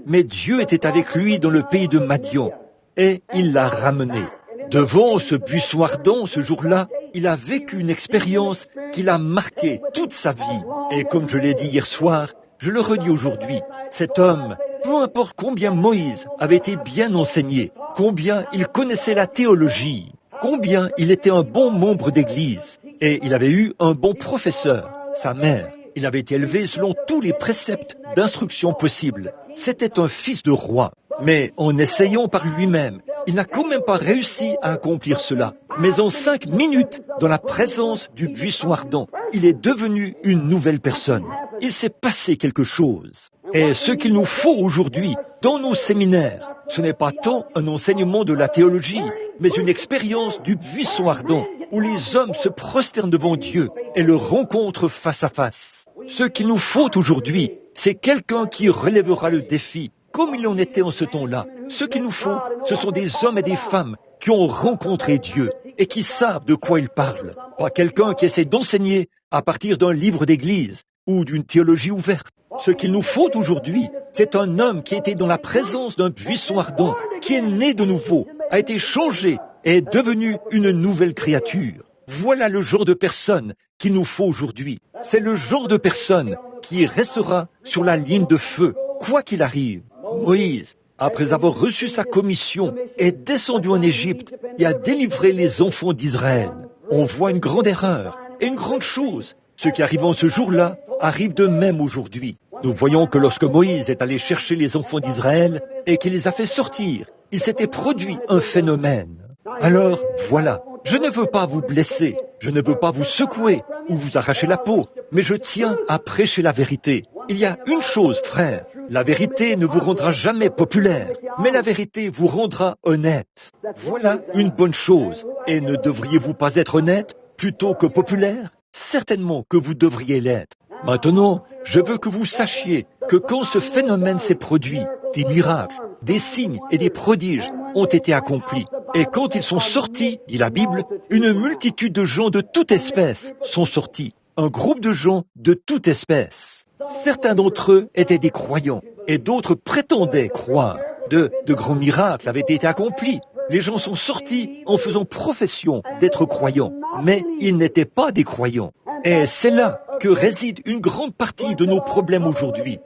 Mais Dieu était avec lui dans le pays de Madian et il l'a ramené. Devant ce buisson ardent, ce jour-là, il a vécu une expérience qui l'a marqué toute sa vie. Et comme je l'ai dit hier soir, je le redis aujourd'hui, cet homme, peu importe combien Moïse avait été bien enseigné, combien il connaissait la théologie, combien il était un bon membre d'église, et il avait eu un bon professeur, sa mère. Il avait été élevé selon tous les préceptes d'instruction possibles. C'était un fils de roi. Mais en essayant par lui-même, il n'a quand même pas réussi à accomplir cela. Mais en 5 minutes, dans la présence du buisson ardent, il est devenu une nouvelle personne. Il s'est passé quelque chose. Et ce qu'il nous faut aujourd'hui, dans nos séminaires, ce n'est pas tant un enseignement de la théologie, mais une expérience du buisson ardent, où les hommes se prosternent devant Dieu et le rencontrent face à face. Ce qu'il nous faut aujourd'hui, c'est quelqu'un qui relèvera le défi, comme il en était en ce temps-là. Ce qu'il nous faut, ce sont des hommes et des femmes qui ont rencontré Dieu et qui savent de quoi ils parlent. Pas quelqu'un qui essaie d'enseigner à partir d'un livre d'église ou d'une théologie ouverte. Ce qu'il nous faut aujourd'hui, c'est un homme qui était dans la présence d'un buisson ardent, qui est né de nouveau, a été changé et est devenu une nouvelle créature. Voilà le genre de personne qu'il nous faut aujourd'hui. C'est le genre de personne qui restera sur la ligne de feu, quoi qu'il arrive. Moïse, après avoir reçu sa commission, est descendu en Égypte et a délivré les enfants d'Israël. On voit une grande erreur et une grande chose. Ce qui arrive en ce jour-là arrive de même aujourd'hui. Nous voyons que lorsque Moïse est allé chercher les enfants d'Israël et qu'il les a fait sortir, il s'était produit un phénomène. Alors, voilà, je ne veux pas vous blesser, je ne veux pas vous secouer ou vous arracher la peau, mais je tiens à prêcher la vérité. Il y a une chose, frère, la vérité ne vous rendra jamais populaire, mais la vérité vous rendra honnête. Voilà une bonne chose. Et ne devriez-vous pas être honnête plutôt que populaire? Certainement que vous devriez l'être. Maintenant, je veux que vous sachiez que quand ce phénomène s'est produit, des miracles, des signes et des prodiges ont été accomplis. Et quand ils sont sortis, dit la Bible, une multitude de gens de toute espèce sont sortis. Un groupe de gens de toute espèce. Certains d'entre eux étaient des croyants et d'autres prétendaient croire. De grands miracles avaient été accomplis. Les gens sont sortis en faisant profession d'être croyants, mais ils n'étaient pas des croyants. Et c'est là que réside une grande partie de nos problèmes aujourd'hui.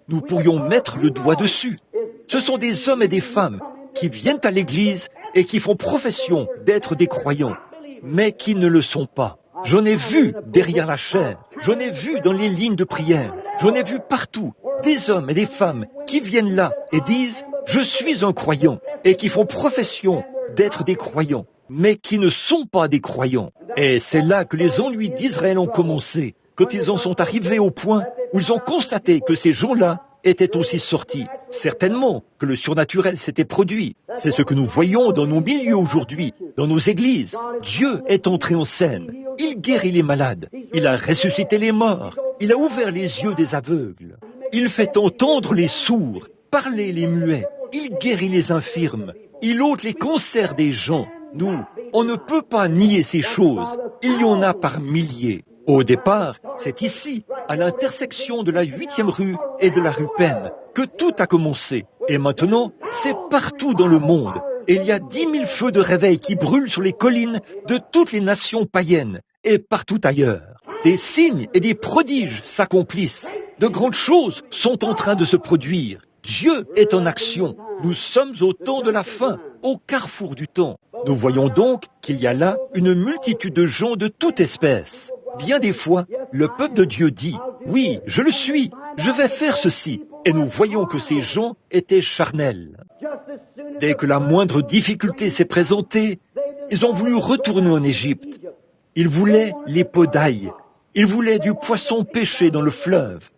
Nous pourrions mettre le doigt dessus. Ce sont des hommes et des femmes qui viennent à l'église et qui font profession d'être des croyants, mais qui ne le sont pas. J'en ai vu derrière la chair, j'en ai vu dans les lignes de prière, j'en ai vu partout des hommes et des femmes qui viennent là et disent « Je suis un croyant » et qui font profession d'être des croyants, mais qui ne sont pas des croyants. Et c'est là que les ennuis d'Israël ont commencé, quand ils en sont arrivés au point où ils ont constaté que ces gens-là étaient aussi sortis. Certainement que le surnaturel s'était produit. C'est ce que nous voyons dans nos milieux aujourd'hui, dans nos églises. Dieu est entré en scène. Il guérit les malades. Il a ressuscité les morts. Il a ouvert les yeux des aveugles. Il fait entendre les sourds, parler les muets. Il guérit les infirmes. Il ôte les cancers des gens. Nous, on ne peut pas nier ces choses. Il y en a par milliers. Au départ, c'est ici, à l'intersection de la 8e rue et de la rue Penn, que tout a commencé. Et maintenant, c'est partout dans le monde. Et il y a 10 000 feux de réveil qui brûlent sur les collines de toutes les nations païennes et partout ailleurs. Des signes et des prodiges s'accomplissent. De grandes choses sont en train de se produire. Dieu est en action. Nous sommes au temps de la fin, au carrefour du temps. Nous voyons donc qu'il y a là une multitude de gens de toute espèce. Bien des fois, le peuple de Dieu dit « Oui, je le suis, je vais faire ceci ». Et nous voyons que ces gens étaient charnels. Dès que la moindre difficulté s'est présentée, ils ont voulu retourner en Égypte. Ils voulaient les pots d'ail. Ils voulaient du poisson pêché dans le fleuve.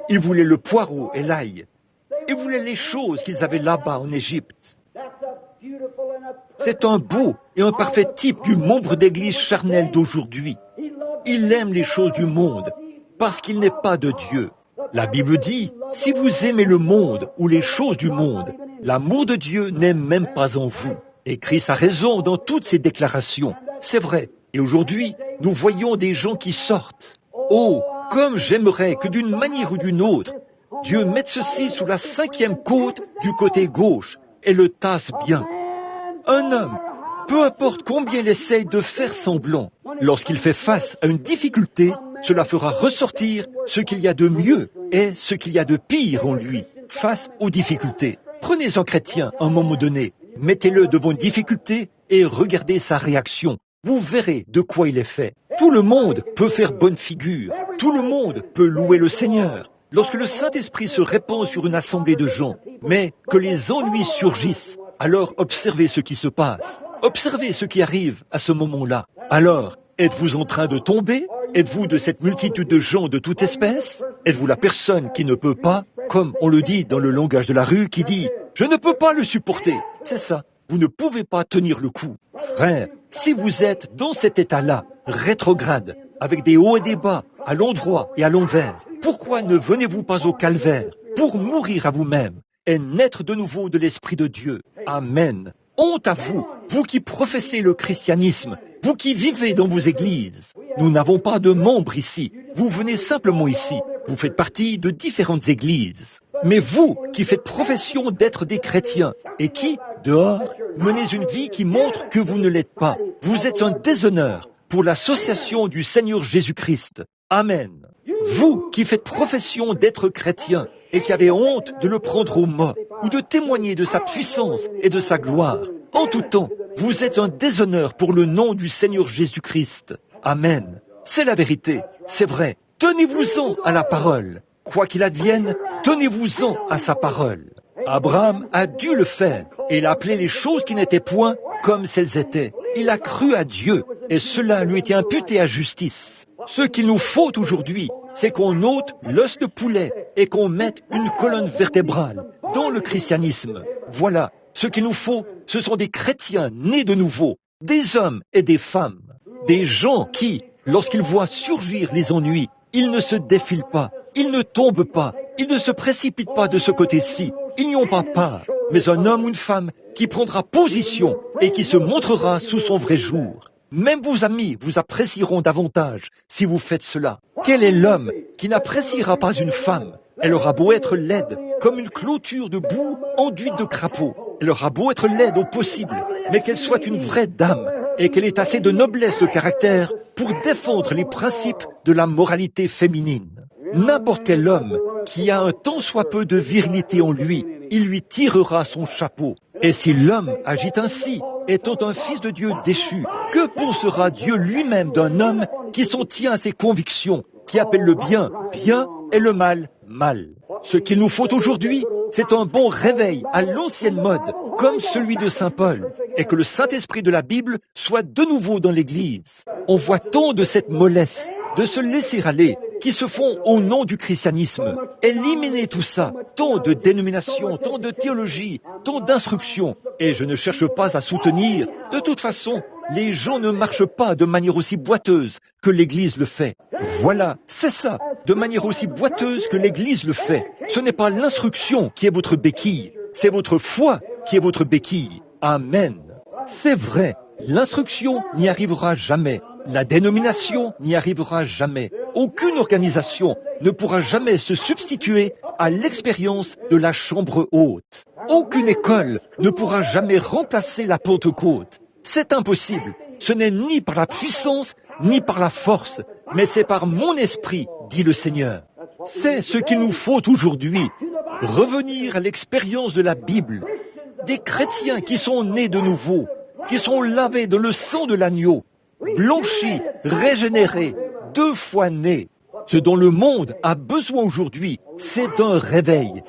Ils voulaient le poireau et l'ail. Ils voulaient les choses qu'ils avaient là-bas en Égypte. C'est un beau et un parfait type du membre d'église charnel d'aujourd'hui. Il aime les choses du monde parce qu'il n'est pas de Dieu. La Bible dit, si vous aimez le monde ou les choses du monde, l'amour de Dieu n'est même pas en vous. Et Christ a raison dans toutes ses déclarations. C'est vrai. Et aujourd'hui, nous voyons des gens qui sortent. Oh, comme j'aimerais que d'une manière ou d'une autre, Dieu mette ceci sous la 5e côte du côté gauche et le tasse bien. Un homme, peu importe combien il essaye de faire semblant, lorsqu'il fait face à une difficulté, cela fera ressortir ce qu'il y a de mieux et ce qu'il y a de pire en lui face aux difficultés. Prenez un chrétien à un moment donné, mettez-le devant une difficulté et regardez sa réaction. Vous verrez de quoi il est fait. Tout le monde peut faire bonne figure. Tout le monde peut louer le Seigneur. Lorsque le Saint-Esprit se répand sur une assemblée de gens, mais que les ennuis surgissent, alors observez ce qui se passe. Observez ce qui arrive à ce moment-là. Alors, êtes-vous en train de tomber? Êtes-vous de cette multitude de gens de toute espèce? Êtes-vous la personne qui ne peut pas, comme on le dit dans le langage de la rue, qui dit « Je ne peux pas le supporter ». C'est ça. Vous ne pouvez pas tenir le coup. Frère, si vous êtes dans cet état-là, rétrograde, avec des hauts et des bas, à l'endroit et à l'envers, pourquoi ne venez-vous pas au calvaire pour mourir à vous-même et naître de nouveau de l'Esprit de Dieu? Amen. Honte à vous, vous qui professez le christianisme, vous qui vivez dans vos églises. Nous n'avons pas de membres ici. Vous venez simplement ici. Vous faites partie de différentes églises. Mais vous qui faites profession d'être des chrétiens et qui, dehors, menez une vie qui montre que vous ne l'êtes pas, vous êtes un déshonneur pour l'association du Seigneur Jésus-Christ. Amen. Vous qui faites profession d'être chrétien et qui avez honte de le prendre au mot ou de témoigner de sa puissance et de sa gloire, en tout temps, vous êtes un déshonneur pour le nom du Seigneur Jésus-Christ. Amen. C'est la vérité, c'est vrai. Tenez-vous-en à la parole. Quoi qu'il advienne, tenez-vous-en à sa parole. Abraham a dû le faire et il a appelé les choses qui n'étaient point comme elles étaient. Il a cru à Dieu et cela lui était imputé à justice. Ce qu'il nous faut aujourd'hui, c'est qu'on ôte l'os de poulet et qu'on mette une colonne vertébrale dans le christianisme. Voilà, ce qu'il nous faut, ce sont des chrétiens nés de nouveau, des hommes et des femmes, des gens qui, lorsqu'ils voient surgir les ennuis, ils ne se défilent pas, ils ne tombent pas, ils ne se précipitent pas de ce côté-ci, ils n'y ont pas part, mais un homme ou une femme qui prendra position et qui se montrera sous son vrai jour. Même vos amis vous apprécieront davantage si vous faites cela. Quel est l'homme qui n'appréciera pas une femme? Elle aura beau être laide, comme une clôture de boue enduite de crapauds. Elle aura beau être laide au possible, mais qu'elle soit une vraie dame et qu'elle ait assez de noblesse de caractère pour défendre les principes de la moralité féminine. N'importe quel homme qui a un tant soit peu de virilité en lui, il lui tirera son chapeau. Et si l'homme agit ainsi, étant un fils de Dieu déchu, que pensera Dieu lui-même d'un homme qui s'en tient à ses convictions, qui appelle le bien, bien et le mal, mal? Ce qu'il nous faut aujourd'hui, c'est un bon réveil à l'ancienne mode, comme celui de Saint Paul, et que le Saint-Esprit de la Bible soit de nouveau dans l'Église. On voit tant de cette mollesse, de se laisser aller, qui se font au nom du christianisme. Éliminez tout ça, tant de dénominations, tant de théologie, tant d'instructions. Et je ne cherche pas à soutenir. De toute façon, les gens ne marchent pas de manière aussi boiteuse que l'Église le fait. Voilà, c'est ça, de manière aussi boiteuse que l'Église le fait. Ce n'est pas l'instruction qui est votre béquille, c'est votre foi qui est votre béquille. Amen. C'est vrai, l'instruction n'y arrivera jamais. La dénomination n'y arrivera jamais. Aucune organisation ne pourra jamais se substituer à l'expérience de la chambre haute. Aucune école ne pourra jamais remplacer la Pentecôte. C'est impossible. Ce n'est ni par la puissance, ni par la force, mais c'est par mon esprit, dit le Seigneur. C'est ce qu'il nous faut aujourd'hui. Revenir à l'expérience de la Bible. Des chrétiens qui sont nés de nouveau, qui sont lavés dans le sang de l'agneau, blanchis, régénérés, 2 fois nés. Ce dont le monde a besoin aujourd'hui, c'est un réveil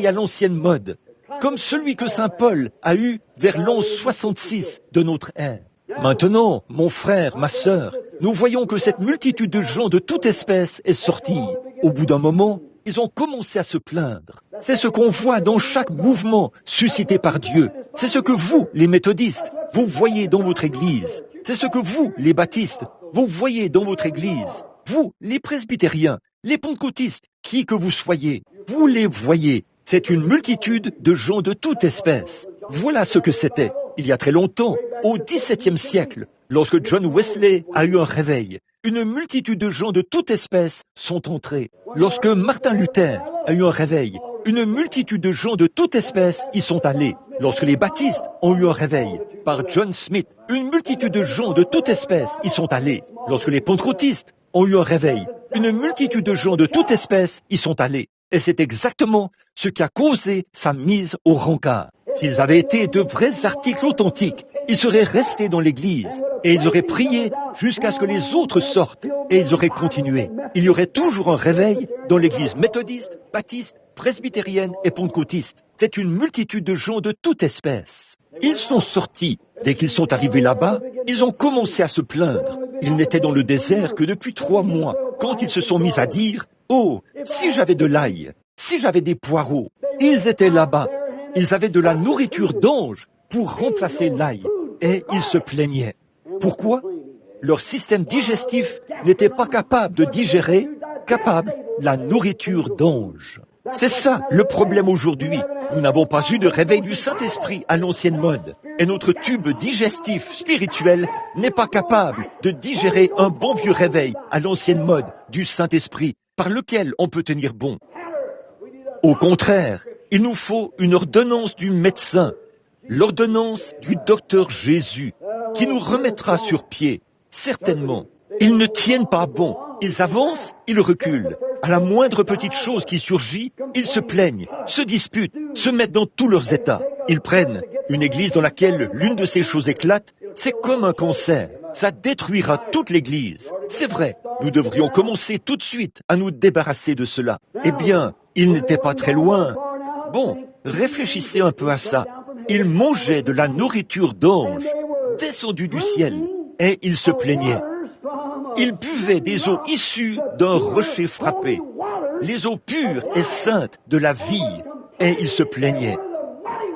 à l'ancienne mode, comme celui que saint Paul a eu vers l'an 66 de notre ère. Maintenant, mon frère, ma sœur, nous voyons que cette multitude de gens de toute espèce est sortie. Au bout d'un moment, ils ont commencé à se plaindre. C'est ce qu'on voit dans chaque mouvement suscité par Dieu. C'est ce que vous, les méthodistes, vous voyez dans votre église. C'est ce que vous, les baptistes, vous voyez dans votre église. Vous, les presbytériens, les pentecôtistes, qui que vous soyez, vous les voyez. C'est une multitude de gens de toute espèce. Voilà ce que c'était, il y a très longtemps, au XVIIe siècle, lorsque John Wesley a eu un réveil. Une multitude de gens de toute espèce sont entrés. Lorsque Martin Luther a eu un réveil, une multitude de gens de toute espèce y sont allés. Lorsque les baptistes ont eu un réveil, par John Smith, une multitude de gens de toute espèce y sont allés. Lorsque les pentecôtistes ont eu un réveil, une multitude de gens de toute espèce y sont allés. Et c'est exactement ce qui a causé sa mise au rencard. S'ils avaient été de vrais articles authentiques, ils seraient restés dans l'église et ils auraient prié jusqu'à ce que les autres sortent et ils auraient continué. Il y aurait toujours un réveil dans l'église méthodiste, baptiste, presbytérienne et pentecôtiste. C'est une multitude de gens de toute espèce. Ils sont sortis. Dès qu'ils sont arrivés là-bas, ils ont commencé à se plaindre. Ils n'étaient dans le désert que depuis 3 mois, quand ils se sont mis à dire « Oh, si j'avais de l'ail, si j'avais des poireaux ». Ils étaient là-bas. Ils avaient de la nourriture d'ange pour remplacer l'ail. Et ils se plaignaient. Pourquoi? Leur système digestif n'était pas capable de digérer, la nourriture d'ange. C'est ça le problème aujourd'hui. Nous n'avons pas eu de réveil du Saint-Esprit à l'ancienne mode. Et notre tube digestif spirituel n'est pas capable de digérer un bon vieux réveil à l'ancienne mode du Saint-Esprit par lequel on peut tenir bon. Au contraire, il nous faut une ordonnance du médecin, l'ordonnance du docteur Jésus, qui nous remettra sur pied, certainement. Ils ne tiennent pas bon, ils avancent, ils reculent. À la moindre petite chose qui surgit, ils se plaignent, se disputent, se mettent dans tous leurs états. Ils prennent une église dans laquelle l'une de ces choses éclate, c'est comme un cancer. Ça détruira toute l'église. C'est vrai, nous devrions commencer tout de suite à nous débarrasser de cela. Eh bien, ils n'étaient pas très loin. Bon, réfléchissez un peu à ça. Ils mangeaient de la nourriture d'ange, descendue du ciel, et ils se plaignaient. Ils buvaient des eaux issues d'un rocher frappé, les eaux pures et saintes de la vie, et ils se plaignaient.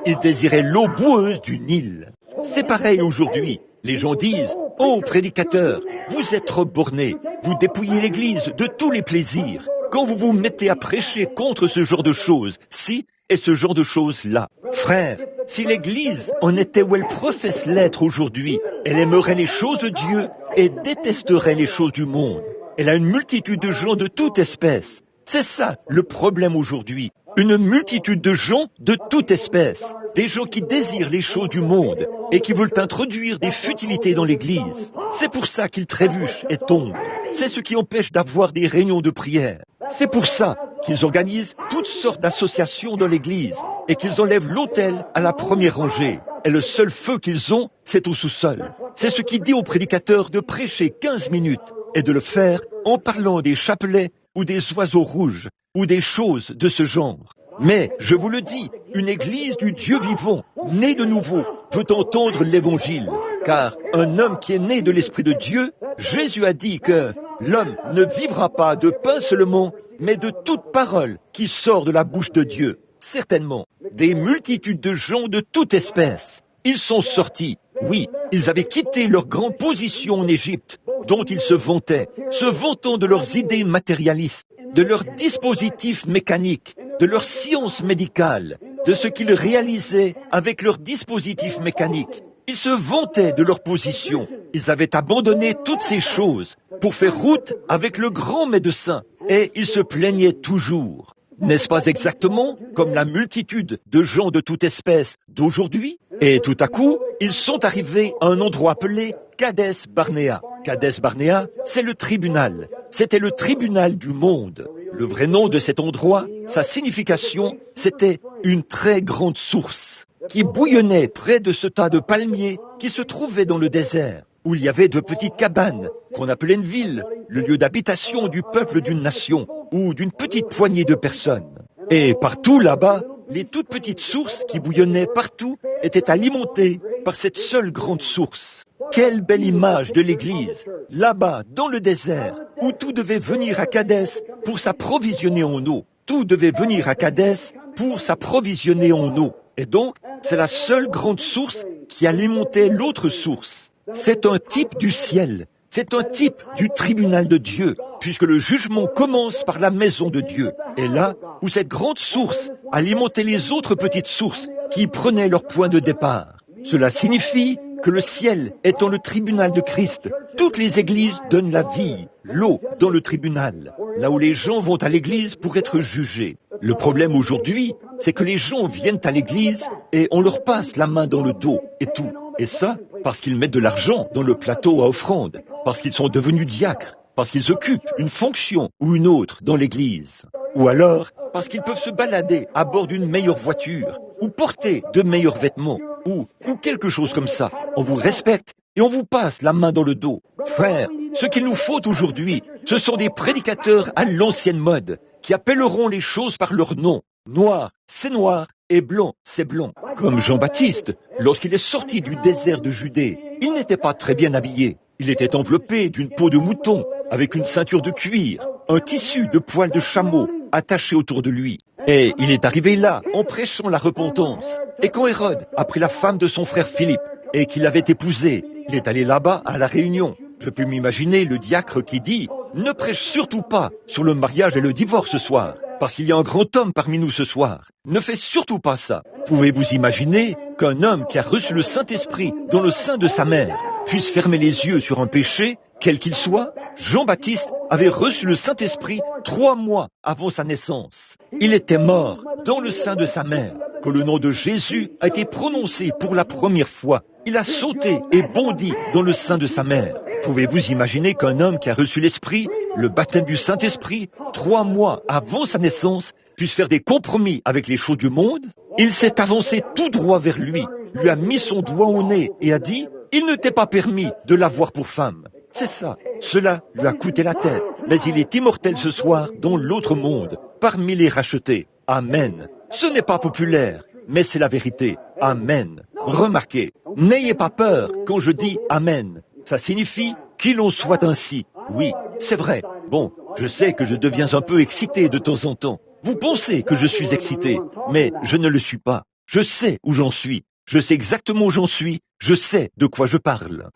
Ils désiraient l'eau boueuse du Nil. C'est pareil aujourd'hui. Les gens disent « Oh, prédicateur, vous êtes trop borné, vous dépouillez l'Église de tous les plaisirs. Quand vous vous mettez à prêcher contre ce genre de choses, si et ce genre de choses-là. Frère, si l'Église en était où elle professe l'être aujourd'hui, elle aimerait les choses de Dieu et détesterait les choses du monde. Elle a une multitude de gens de toute espèce. C'est ça le problème aujourd'hui. Une multitude de gens de toute espèce. Des gens qui désirent les choses du monde et qui veulent introduire des futilités dans l'Église. C'est pour ça qu'ils trébuchent et tombent. C'est ce qui empêche d'avoir des réunions de prière. C'est pour ça qu'ils organisent toutes sortes d'associations dans l'Église et qu'ils enlèvent l'autel à la première rangée. Et le seul feu qu'ils ont, c'est au sous-sol. C'est ce qui dit aux prédicateurs de prêcher 15 minutes et de le faire en parlant des chapelets ou des oiseaux rouges ou des choses de ce genre. Mais, je vous le dis, une église du Dieu vivant, née de nouveau, peut entendre l'évangile. Car un homme qui est né de l'Esprit de Dieu, Jésus a dit que l'homme ne vivra pas de pain seulement, mais de toute parole qui sort de la bouche de Dieu. Certainement, des multitudes de gens de toute espèce. Ils sont sortis. Oui, ils avaient quitté leur grande position en Égypte, dont ils se vantant de leurs idées matérialistes, de leurs dispositifs mécaniques, de leur science médicale, de ce qu'ils réalisaient avec leurs dispositifs mécaniques. Ils se vantaient de leur position. Ils avaient abandonné toutes ces choses pour faire route avec le grand médecin. Et ils se plaignaient toujours. N'est-ce pas exactement comme la multitude de gens de toute espèce d'aujourd'hui? Et tout à coup, ils sont arrivés à un endroit appelé Kadès Barnéa. Kadès Barnéa, c'est le tribunal. C'était le tribunal du monde. Le vrai nom de cet endroit, sa signification, c'était une très grande source qui bouillonnait près de ce tas de palmiers qui se trouvait dans le désert, où il y avait de petites cabanes qu'on appelait une ville, le lieu d'habitation du peuple d'une nation ou d'une petite poignée de personnes. Et partout là-bas, les toutes petites sources qui bouillonnaient partout étaient alimentées par cette seule grande source. Quelle belle image de l'Église, là-bas, dans le désert, où tout devait venir à Kadès pour s'approvisionner en eau. Tout devait venir à Kadès pour s'approvisionner en eau. Et donc, c'est la seule grande source qui alimentait l'autre source. C'est un type du ciel. C'est un type du tribunal de Dieu, puisque le jugement commence par la maison de Dieu. Et là où cette grande source alimentait les autres petites sources qui prenaient leur point de départ. Cela signifie que le ciel étant le tribunal de Christ, toutes les églises donnent la vie, l'eau dans le tribunal, là où les gens vont à l'église pour être jugés. Le problème aujourd'hui, c'est que les gens viennent à l'église et on leur passe la main dans le dos et tout. Et ça, parce qu'ils mettent de l'argent dans le plateau à offrande, parce qu'ils sont devenus diacres, parce qu'ils occupent une fonction ou une autre dans l'église. Ou alors, parce qu'ils peuvent se balader à bord d'une meilleure voiture, ou porter de meilleurs vêtements, ou quelque chose comme ça. On vous respecte et on vous passe la main dans le dos. Frères, ce qu'il nous faut aujourd'hui, ce sont des prédicateurs à l'ancienne mode, qui appelleront les choses par leur nom. Noir, c'est noir, et blanc, c'est blanc. Comme Jean-Baptiste, lorsqu'il est sorti du désert de Judée, il n'était pas très bien habillé. Il était enveloppé d'une peau de mouton, avec une ceinture de cuir, un tissu de poils de chameau attaché autour de lui. Et il est arrivé là, en prêchant la repentance. Et quand Hérode a pris la femme de son frère Philippe, et qu'il l'avait épousée, il est allé là-bas à la réunion. Je peux m'imaginer le diacre qui dit « Ne prêche surtout pas sur le mariage et le divorce ce soir, parce qu'il y a un grand homme parmi nous ce soir. Ne fais surtout pas ça. » Pouvez-vous imaginer qu'un homme qui a reçu le Saint-Esprit dans le sein de sa mère puisse fermer les yeux sur un péché, quel qu'il soit? Jean-Baptiste avait reçu le Saint-Esprit 3 mois avant sa naissance. Il était mort dans le sein de sa mère. Quand le nom de Jésus a été prononcé pour la première fois, il a sauté et bondi dans le sein de sa mère. Pouvez-vous imaginer qu'un homme qui a reçu l'Esprit, le baptême du Saint-Esprit, 3 mois avant sa naissance, puisse faire des compromis avec les choses du monde? Il s'est avancé tout droit vers lui a mis son doigt au nez et a dit « Il ne t'est pas permis de l'avoir pour femme ». C'est ça. Cela lui a coûté la tête. Mais il est immortel ce soir dans l'autre monde, parmi les rachetés. Amen. Ce n'est pas populaire, mais c'est la vérité. Amen. Remarquez, n'ayez pas peur quand je dis Amen. Ça signifie qu'il en soit ainsi. Oui, c'est vrai. Bon, je sais que je deviens un peu excité de temps en temps. Vous pensez que je suis excité, mais je ne le suis pas. Je sais où j'en suis. Je sais exactement où j'en suis. Je sais de quoi je parle.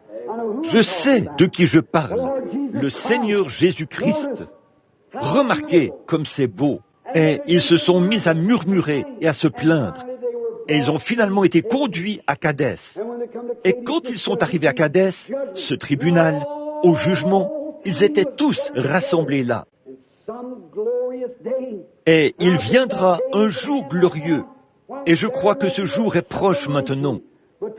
Je sais de qui je parle. Le Seigneur Jésus-Christ. Remarquez comme c'est beau. Et ils se sont mis à murmurer et à se plaindre. Et ils ont finalement été conduits à Kadès. Et quand ils sont arrivés à Kadès, ce tribunal, au jugement, ils étaient tous rassemblés là. Et il viendra un jour glorieux. Et je crois que ce jour est proche maintenant,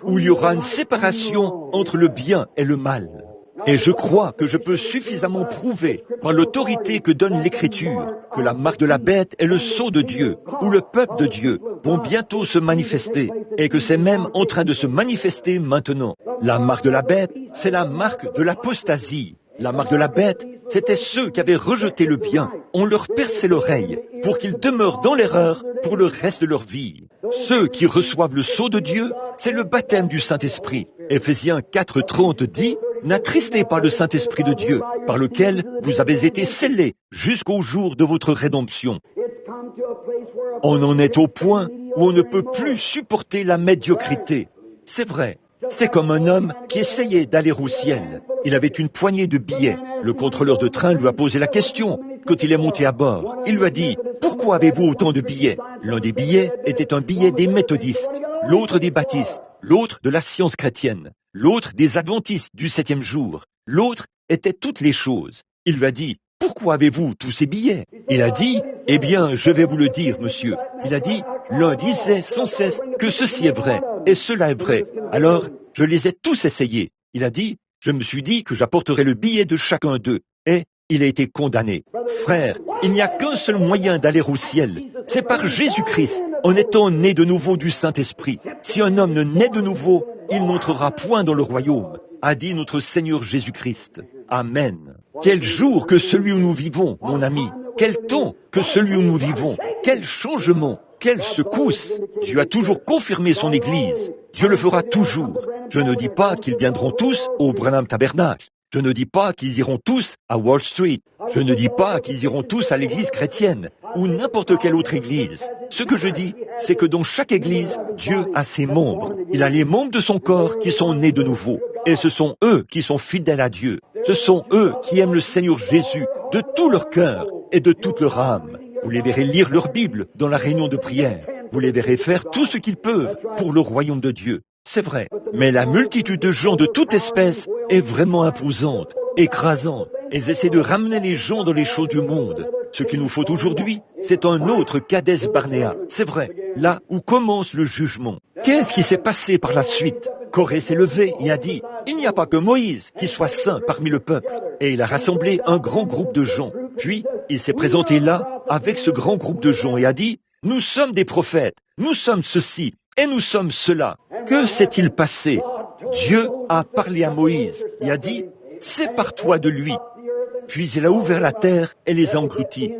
où il y aura une séparation entre le bien et le mal. Et je crois que je peux suffisamment prouver, par l'autorité que donne l'Écriture, que la marque de la bête est le sceau de Dieu, ou le peuple de Dieu, vont bientôt se manifester, et que c'est même en train de se manifester maintenant. La marque de la bête, c'est la marque de l'apostasie. La marque de la bête, c'était ceux qui avaient rejeté le bien. On leur perçait l'oreille pour qu'ils demeurent dans l'erreur pour le reste de leur vie. Ceux qui reçoivent le sceau de Dieu, c'est le baptême du Saint-Esprit. Éphésiens 4:30 dit « N'attristez pas le Saint-Esprit de Dieu, par lequel vous avez été scellés jusqu'au jour de votre rédemption. » On en est au point où on ne peut plus supporter la médiocrité. C'est vrai. C'est comme un homme qui essayait d'aller au ciel. Il avait une poignée de billets. Le contrôleur de train lui a posé la question quand il est monté à bord. Il lui a dit « Pourquoi avez-vous autant de billets ?» L'un des billets était un billet des méthodistes, l'autre des baptistes, l'autre de la science chrétienne, l'autre des adventistes du 7e jour, l'autre était toutes les choses. Il lui a dit « Pourquoi avez-vous tous ces billets ?» Il a dit « Eh bien, je vais vous le dire, monsieur. » Il a dit « L'un disait sans cesse que ceci est vrai, et cela est vrai. Alors, je les ai tous essayés. » Il a dit « Je me suis dit que j'apporterais le billet de chacun d'eux. » Et il a été condamné. Frère, il n'y a qu'un seul moyen d'aller au ciel. C'est par Jésus-Christ, en étant né de nouveau du Saint-Esprit. Si un homme ne naît de nouveau, il n'entrera point dans le royaume, a dit notre Seigneur Jésus-Christ. Amen. Quel jour que celui où nous vivons, mon ami. Quel temps que celui où nous vivons. Quel changement. quelle secousse! Dieu a toujours confirmé son Église. Dieu le fera toujours. Je ne dis pas qu'ils viendront tous au Branham Tabernacle. Je ne dis pas qu'ils iront tous à Wall Street. Je ne dis pas qu'ils iront tous à l'église chrétienne ou n'importe quelle autre église. Ce que je dis, c'est que dans chaque église, Dieu a ses membres. Il a les membres de son corps qui sont nés de nouveau. Et ce sont eux qui sont fidèles à Dieu. Ce sont eux qui aiment le Seigneur Jésus de tout leur cœur et de toute leur âme. Vous les verrez lire leur Bible dans la réunion de prière. Vous les verrez faire tout ce qu'ils peuvent pour le royaume de Dieu. C'est vrai, mais la multitude de gens de toute espèce est vraiment imposante, écrasante. Ils essaient de ramener les gens dans les choses du monde. Ce qu'il nous faut aujourd'hui, c'est un autre Kadès Barnéa. C'est vrai, là où commence le jugement. Qu'est-ce qui s'est passé par la suite? Corée s'est levé et a dit, il n'y a pas que Moïse qui soit saint parmi le peuple. Et il a rassemblé un grand groupe de gens. Puis, il s'est présenté là avec ce grand groupe de gens et a dit, nous sommes des prophètes, nous sommes ceci et nous sommes cela. Que s'est-il passé? Dieu a parlé à Moïse et a dit, sépare-toi de lui. Puis il a ouvert la terre et les a engloutis.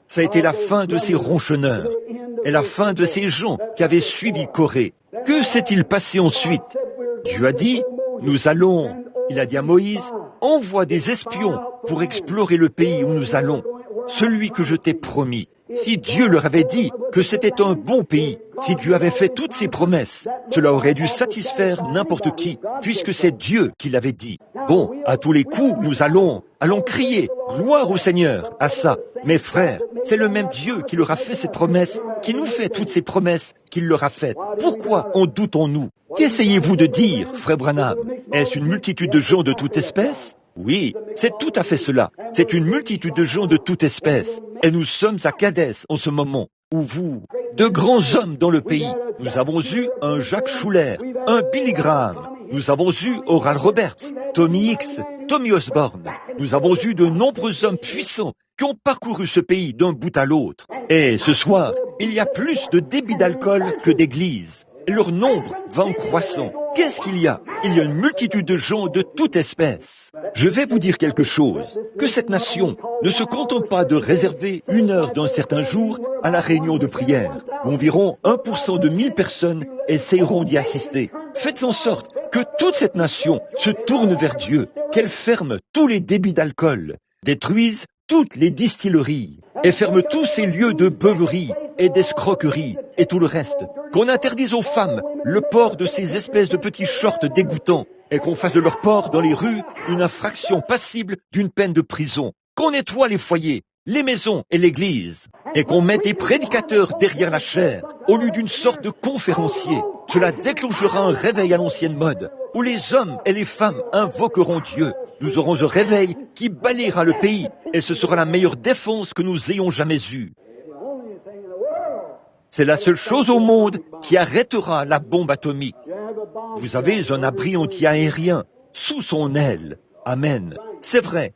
Ça a été la fin de ces ronchonneurs et la fin de ces gens qui avaient suivi Corée. Que s'est-il passé ensuite? Dieu a dit, il a dit à Moïse, envoie des espions pour explorer le pays où nous allons, celui que je t'ai promis. Si Dieu leur avait dit que c'était un bon pays, si Dieu avait fait toutes ses promesses, cela aurait dû satisfaire n'importe qui, puisque c'est Dieu qui l'avait dit. Bon, à tous les coups, nous allons crier « Gloire au Seigneur » à ça. Mes frères, c'est le même Dieu qui leur a fait ces promesses, qui nous fait toutes ces promesses qu'il leur a faites. Pourquoi en doutons-nous? Qu'essayez-vous de dire, frère Branham? Est-ce une multitude de gens de toute espèce? Oui, c'est tout à fait cela. C'est une multitude de gens de toute espèce. Et nous sommes à Kadès en ce moment, où de grands hommes dans le pays. Nous avons eu un Jacques Schuller, un Billy Graham. Nous avons eu Oral Roberts, Tommy Hicks, Tommy Osborne. Nous avons eu de nombreux hommes puissants qui ont parcouru ce pays d'un bout à l'autre. Et ce soir, il y a plus de débit d'alcool que d'églises. Leur nombre va en croissant. Qu'est-ce qu'il y a? Il y a une multitude de gens de toute espèce. Je vais vous dire quelque chose, que cette nation ne se contente pas de réserver 1 heure d'un certain jour à la réunion de prière, où environ 1% de 1000 personnes essaieront d'y assister. Faites en sorte que toute cette nation se tourne vers Dieu, qu'elle ferme tous les débits d'alcool, détruise toutes les distilleries et ferme tous ces lieux de beuverie et d'escroquerie et tout le reste, qu'on interdise aux femmes le port de ces espèces de petits shorts dégoûtants et qu'on fasse de leur port dans les rues une infraction passible d'une peine de prison, qu'on nettoie les foyers, les maisons et l'église, et qu'on mette des prédicateurs derrière la chaire au lieu d'une sorte de conférencier. Cela déclenchera un réveil à l'ancienne mode, où les hommes et les femmes invoqueront Dieu. Nous aurons un réveil qui balayera le pays, et ce sera la meilleure défense que nous ayons jamais eue. C'est la seule chose au monde qui arrêtera la bombe atomique. Vous avez un abri anti-aérien sous son aile. Amen. C'est vrai.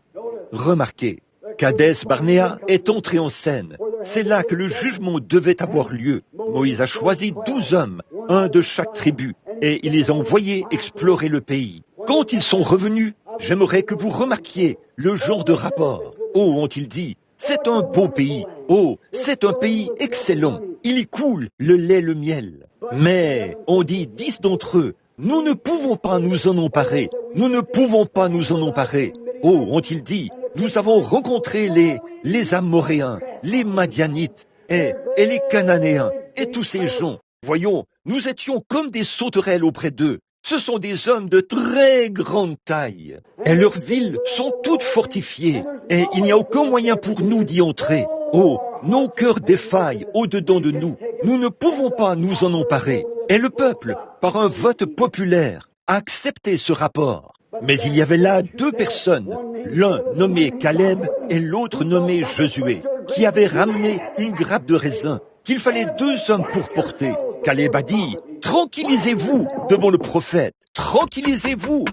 Remarquez, Kadès Barnéa est entré en scène. C'est là que le jugement devait avoir lieu. Moïse a choisi 12 hommes, un de chaque tribu, et il les a envoyés explorer le pays. Quand ils sont revenus, j'aimerais que vous remarquiez le genre de rapport. Oh, ont-ils dit, c'est un beau pays. Oh, c'est un pays excellent. Il y coule le lait, le miel. Mais, on dit 10 d'entre eux, nous ne pouvons pas nous en emparer. Nous ne pouvons pas nous en emparer. Oh, ont-ils dit, nous avons rencontré les Amoréens, les Madianites et les Cananéens et tous ces gens. Voyons, nous étions comme des sauterelles auprès d'eux. Ce sont des hommes de très grande taille. Et leurs villes sont toutes fortifiées. Et il n'y a aucun moyen pour nous d'y entrer. Oh, nos cœurs défaillent au-dedans de nous. Nous ne pouvons pas nous en emparer. Et le peuple, par un vote populaire, a accepté ce rapport. Mais il y avait là 2 personnes, l'un nommé Caleb et l'autre nommé Josué, qui avaient ramené une grappe de raisin qu'il fallait 2 hommes pour porter. Caleb a dit, « Tranquillisez-vous devant le prophète, tranquillisez-vous !»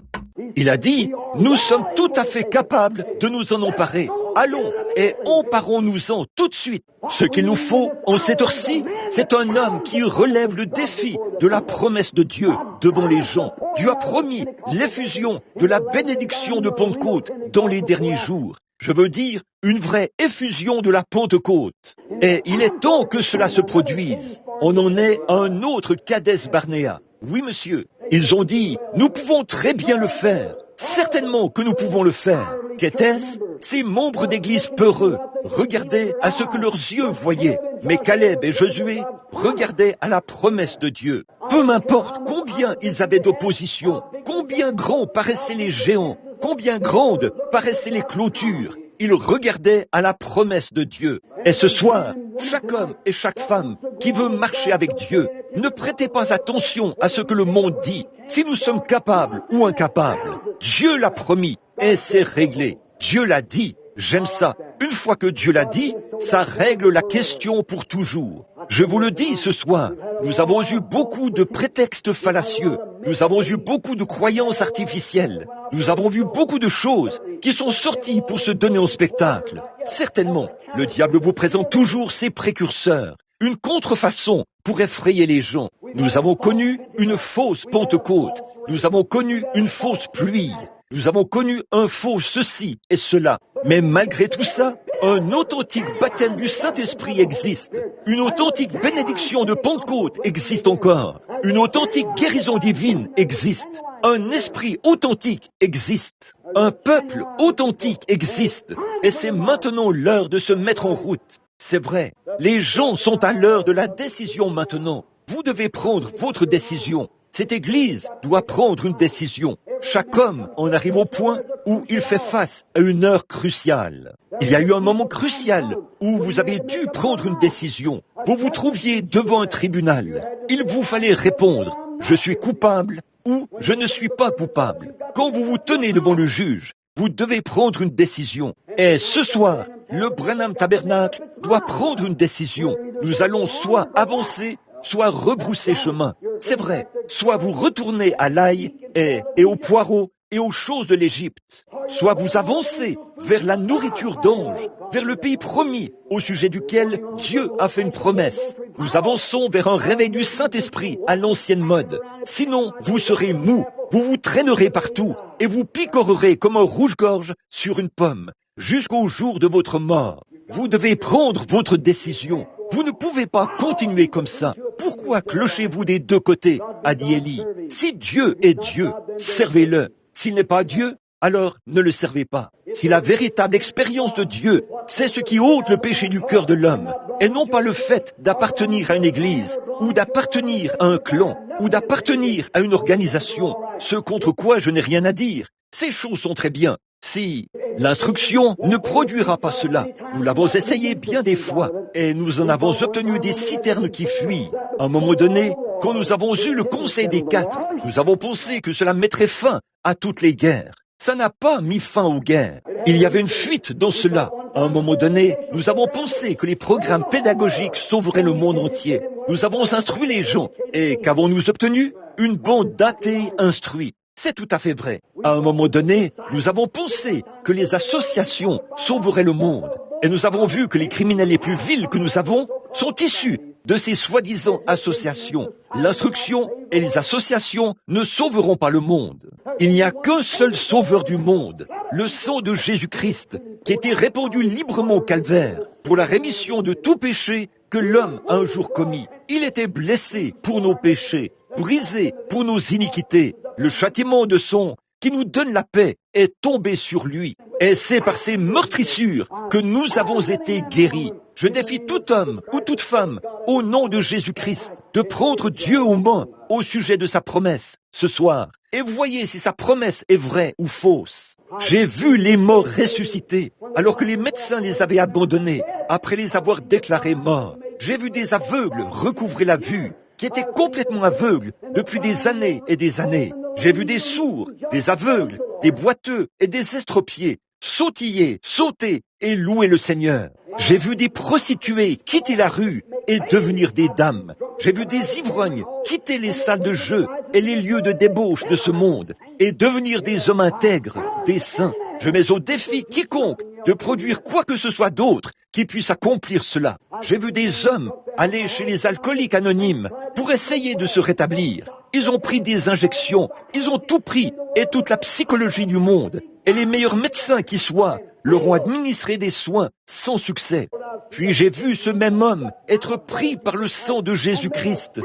Il a dit, « Nous sommes tout à fait capables de nous en emparer. Allons et emparons-nous-en tout de suite. Ce qu'il nous faut en cette heure-ci, c'est un homme qui relève le défi de la promesse de Dieu devant les gens. Dieu a promis l'effusion de la bénédiction de Pentecôte dans les derniers jours. Je veux dire, une vraie effusion de la Pentecôte. Et il est temps que cela se produise. On en est à un autre Kadès Barnéa. Oui, monsieur. Ils ont dit, nous pouvons très bien le faire. Certainement que nous pouvons le faire. Qu'était-ce? Ces membres d'église peureux regardaient à ce que leurs yeux voyaient. Mais Caleb et Josué regardaient à la promesse de Dieu. Peu m'importe combien ils avaient d'opposition, combien grands paraissaient les géants, combien grandes paraissaient les clôtures. Ils regardaient à la promesse de Dieu. Et ce soir, chaque homme et chaque femme qui veut marcher avec Dieu, ne prêtez pas attention à ce que le monde dit. Si nous sommes capables ou incapables, Dieu l'a promis et c'est réglé. Dieu l'a dit. J'aime ça. Une fois que Dieu l'a dit, ça règle la question pour toujours. Je vous le dis ce soir, nous avons eu beaucoup de prétextes fallacieux. Nous avons eu beaucoup de croyances artificielles. Nous avons vu beaucoup de choses qui sont sorties pour se donner au spectacle. Certainement, le diable vous présente toujours ses précurseurs. Une contrefaçon pour effrayer les gens. Nous avons connu une fausse Pentecôte. Nous avons connu une fausse pluie. Nous avons connu un faux ceci et cela. Mais malgré tout ça, un authentique baptême du Saint-Esprit existe. Une authentique bénédiction de Pentecôte existe encore. Une authentique guérison divine existe. Un esprit authentique existe. Un peuple authentique existe. Et c'est maintenant l'heure de se mettre en route. C'est vrai, les gens sont à l'heure de la décision maintenant. Vous devez prendre votre décision. Cette Église doit prendre une décision. Chaque homme en arrive au point où il fait face à une heure cruciale. Il y a eu un moment crucial où vous avez dû prendre une décision. Vous vous trouviez devant un tribunal. Il vous fallait répondre « Je suis coupable » ou « Je ne suis pas coupable ». Quand vous vous tenez devant le juge, vous devez prendre une décision. Et ce soir, le Branham Tabernacle doit prendre une décision. Nous allons soit avancer, soit rebrousser chemin. C'est vrai, soit vous retournez à l'ail et aux poireaux et aux choses de l'Égypte, soit vous avancez vers la nourriture d'anges, vers le pays promis au sujet duquel Dieu a fait une promesse. Nous avançons vers un réveil du Saint-Esprit à l'ancienne mode. Sinon, vous serez mou, vous vous traînerez partout et vous picorerez comme un rouge-gorge sur une pomme jusqu'au jour de votre mort. Vous devez prendre votre décision. Vous ne pouvez pas continuer comme ça. Pourquoi clochez-vous des deux côtés, a dit Élie. Si Dieu est Dieu, servez-le. S'il n'est pas Dieu, alors ne le servez pas. Si la véritable expérience de Dieu, c'est ce qui ôte le péché du cœur de l'homme, et non pas le fait d'appartenir à une église, ou d'appartenir à un clan, ou d'appartenir à une organisation, ce contre quoi je n'ai rien à dire. Ces choses sont très bien. Si l'instruction ne produira pas cela, nous l'avons essayé bien des fois et nous en avons obtenu des citernes qui fuient. À un moment donné, quand nous avons eu le conseil des quatre, nous avons pensé que cela mettrait fin à toutes les guerres. Ça n'a pas mis fin aux guerres. Il y avait une fuite dans cela. À un moment donné, nous avons pensé que les programmes pédagogiques sauveraient le monde entier. Nous avons instruit les gens. Et qu'avons-nous obtenu? Une bande d'athées instruits. C'est tout à fait vrai. À un moment donné, nous avons pensé que les associations sauveraient le monde. Et nous avons vu que les criminels les plus vils que nous avons sont issus de ces soi-disant associations. L'instruction et les associations ne sauveront pas le monde. Il n'y a qu'un seul sauveur du monde, le sang de Jésus-Christ, qui a été répandu librement au calvaire pour la rémission de tout péché que l'homme a un jour commis. Il était blessé pour nos péchés, brisé pour nos iniquités. Le châtiment de son qui nous donne la paix est tombé sur lui. Et c'est par ses meurtrissures que nous avons été guéris. Je défie tout homme ou toute femme, au nom de Jésus-Christ, de prendre Dieu aux mains au sujet de sa promesse ce soir. Et voyez si sa promesse est vraie ou fausse. J'ai vu les morts ressusciter, alors que les médecins les avaient abandonnés, après les avoir déclarés morts. J'ai vu des aveugles recouvrer la vue, qui étaient complètement aveugles depuis des années et des années. J'ai vu des sourds, des aveugles, des boiteux et des estropiés sautiller, sauter et louer le Seigneur. J'ai vu des prostituées quitter la rue et devenir des dames. J'ai vu des ivrognes quitter les salles de jeu et les lieux de débauche de ce monde et devenir des hommes intègres, des saints. Je mets au défi quiconque de produire quoi que ce soit d'autre qui puisse accomplir cela. J'ai vu des hommes aller chez les alcooliques anonymes pour essayer de se rétablir. Ils ont pris des injections, ils ont tout pris et toute la psychologie du monde et les meilleurs médecins qui soient leur ont administré des soins sans succès. Puis j'ai vu ce même homme être pris par le sang de Jésus-Christ.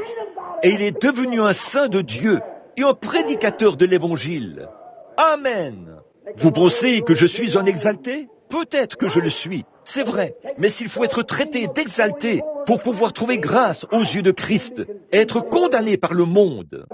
Et il est devenu un saint de Dieu et un prédicateur de l'Évangile. Amen. Vous pensez que je suis un exalté? Peut-être que je le suis, c'est vrai. Mais s'il faut être traité d'exalté pour pouvoir trouver grâce aux yeux de Christ, être condamné par le monde,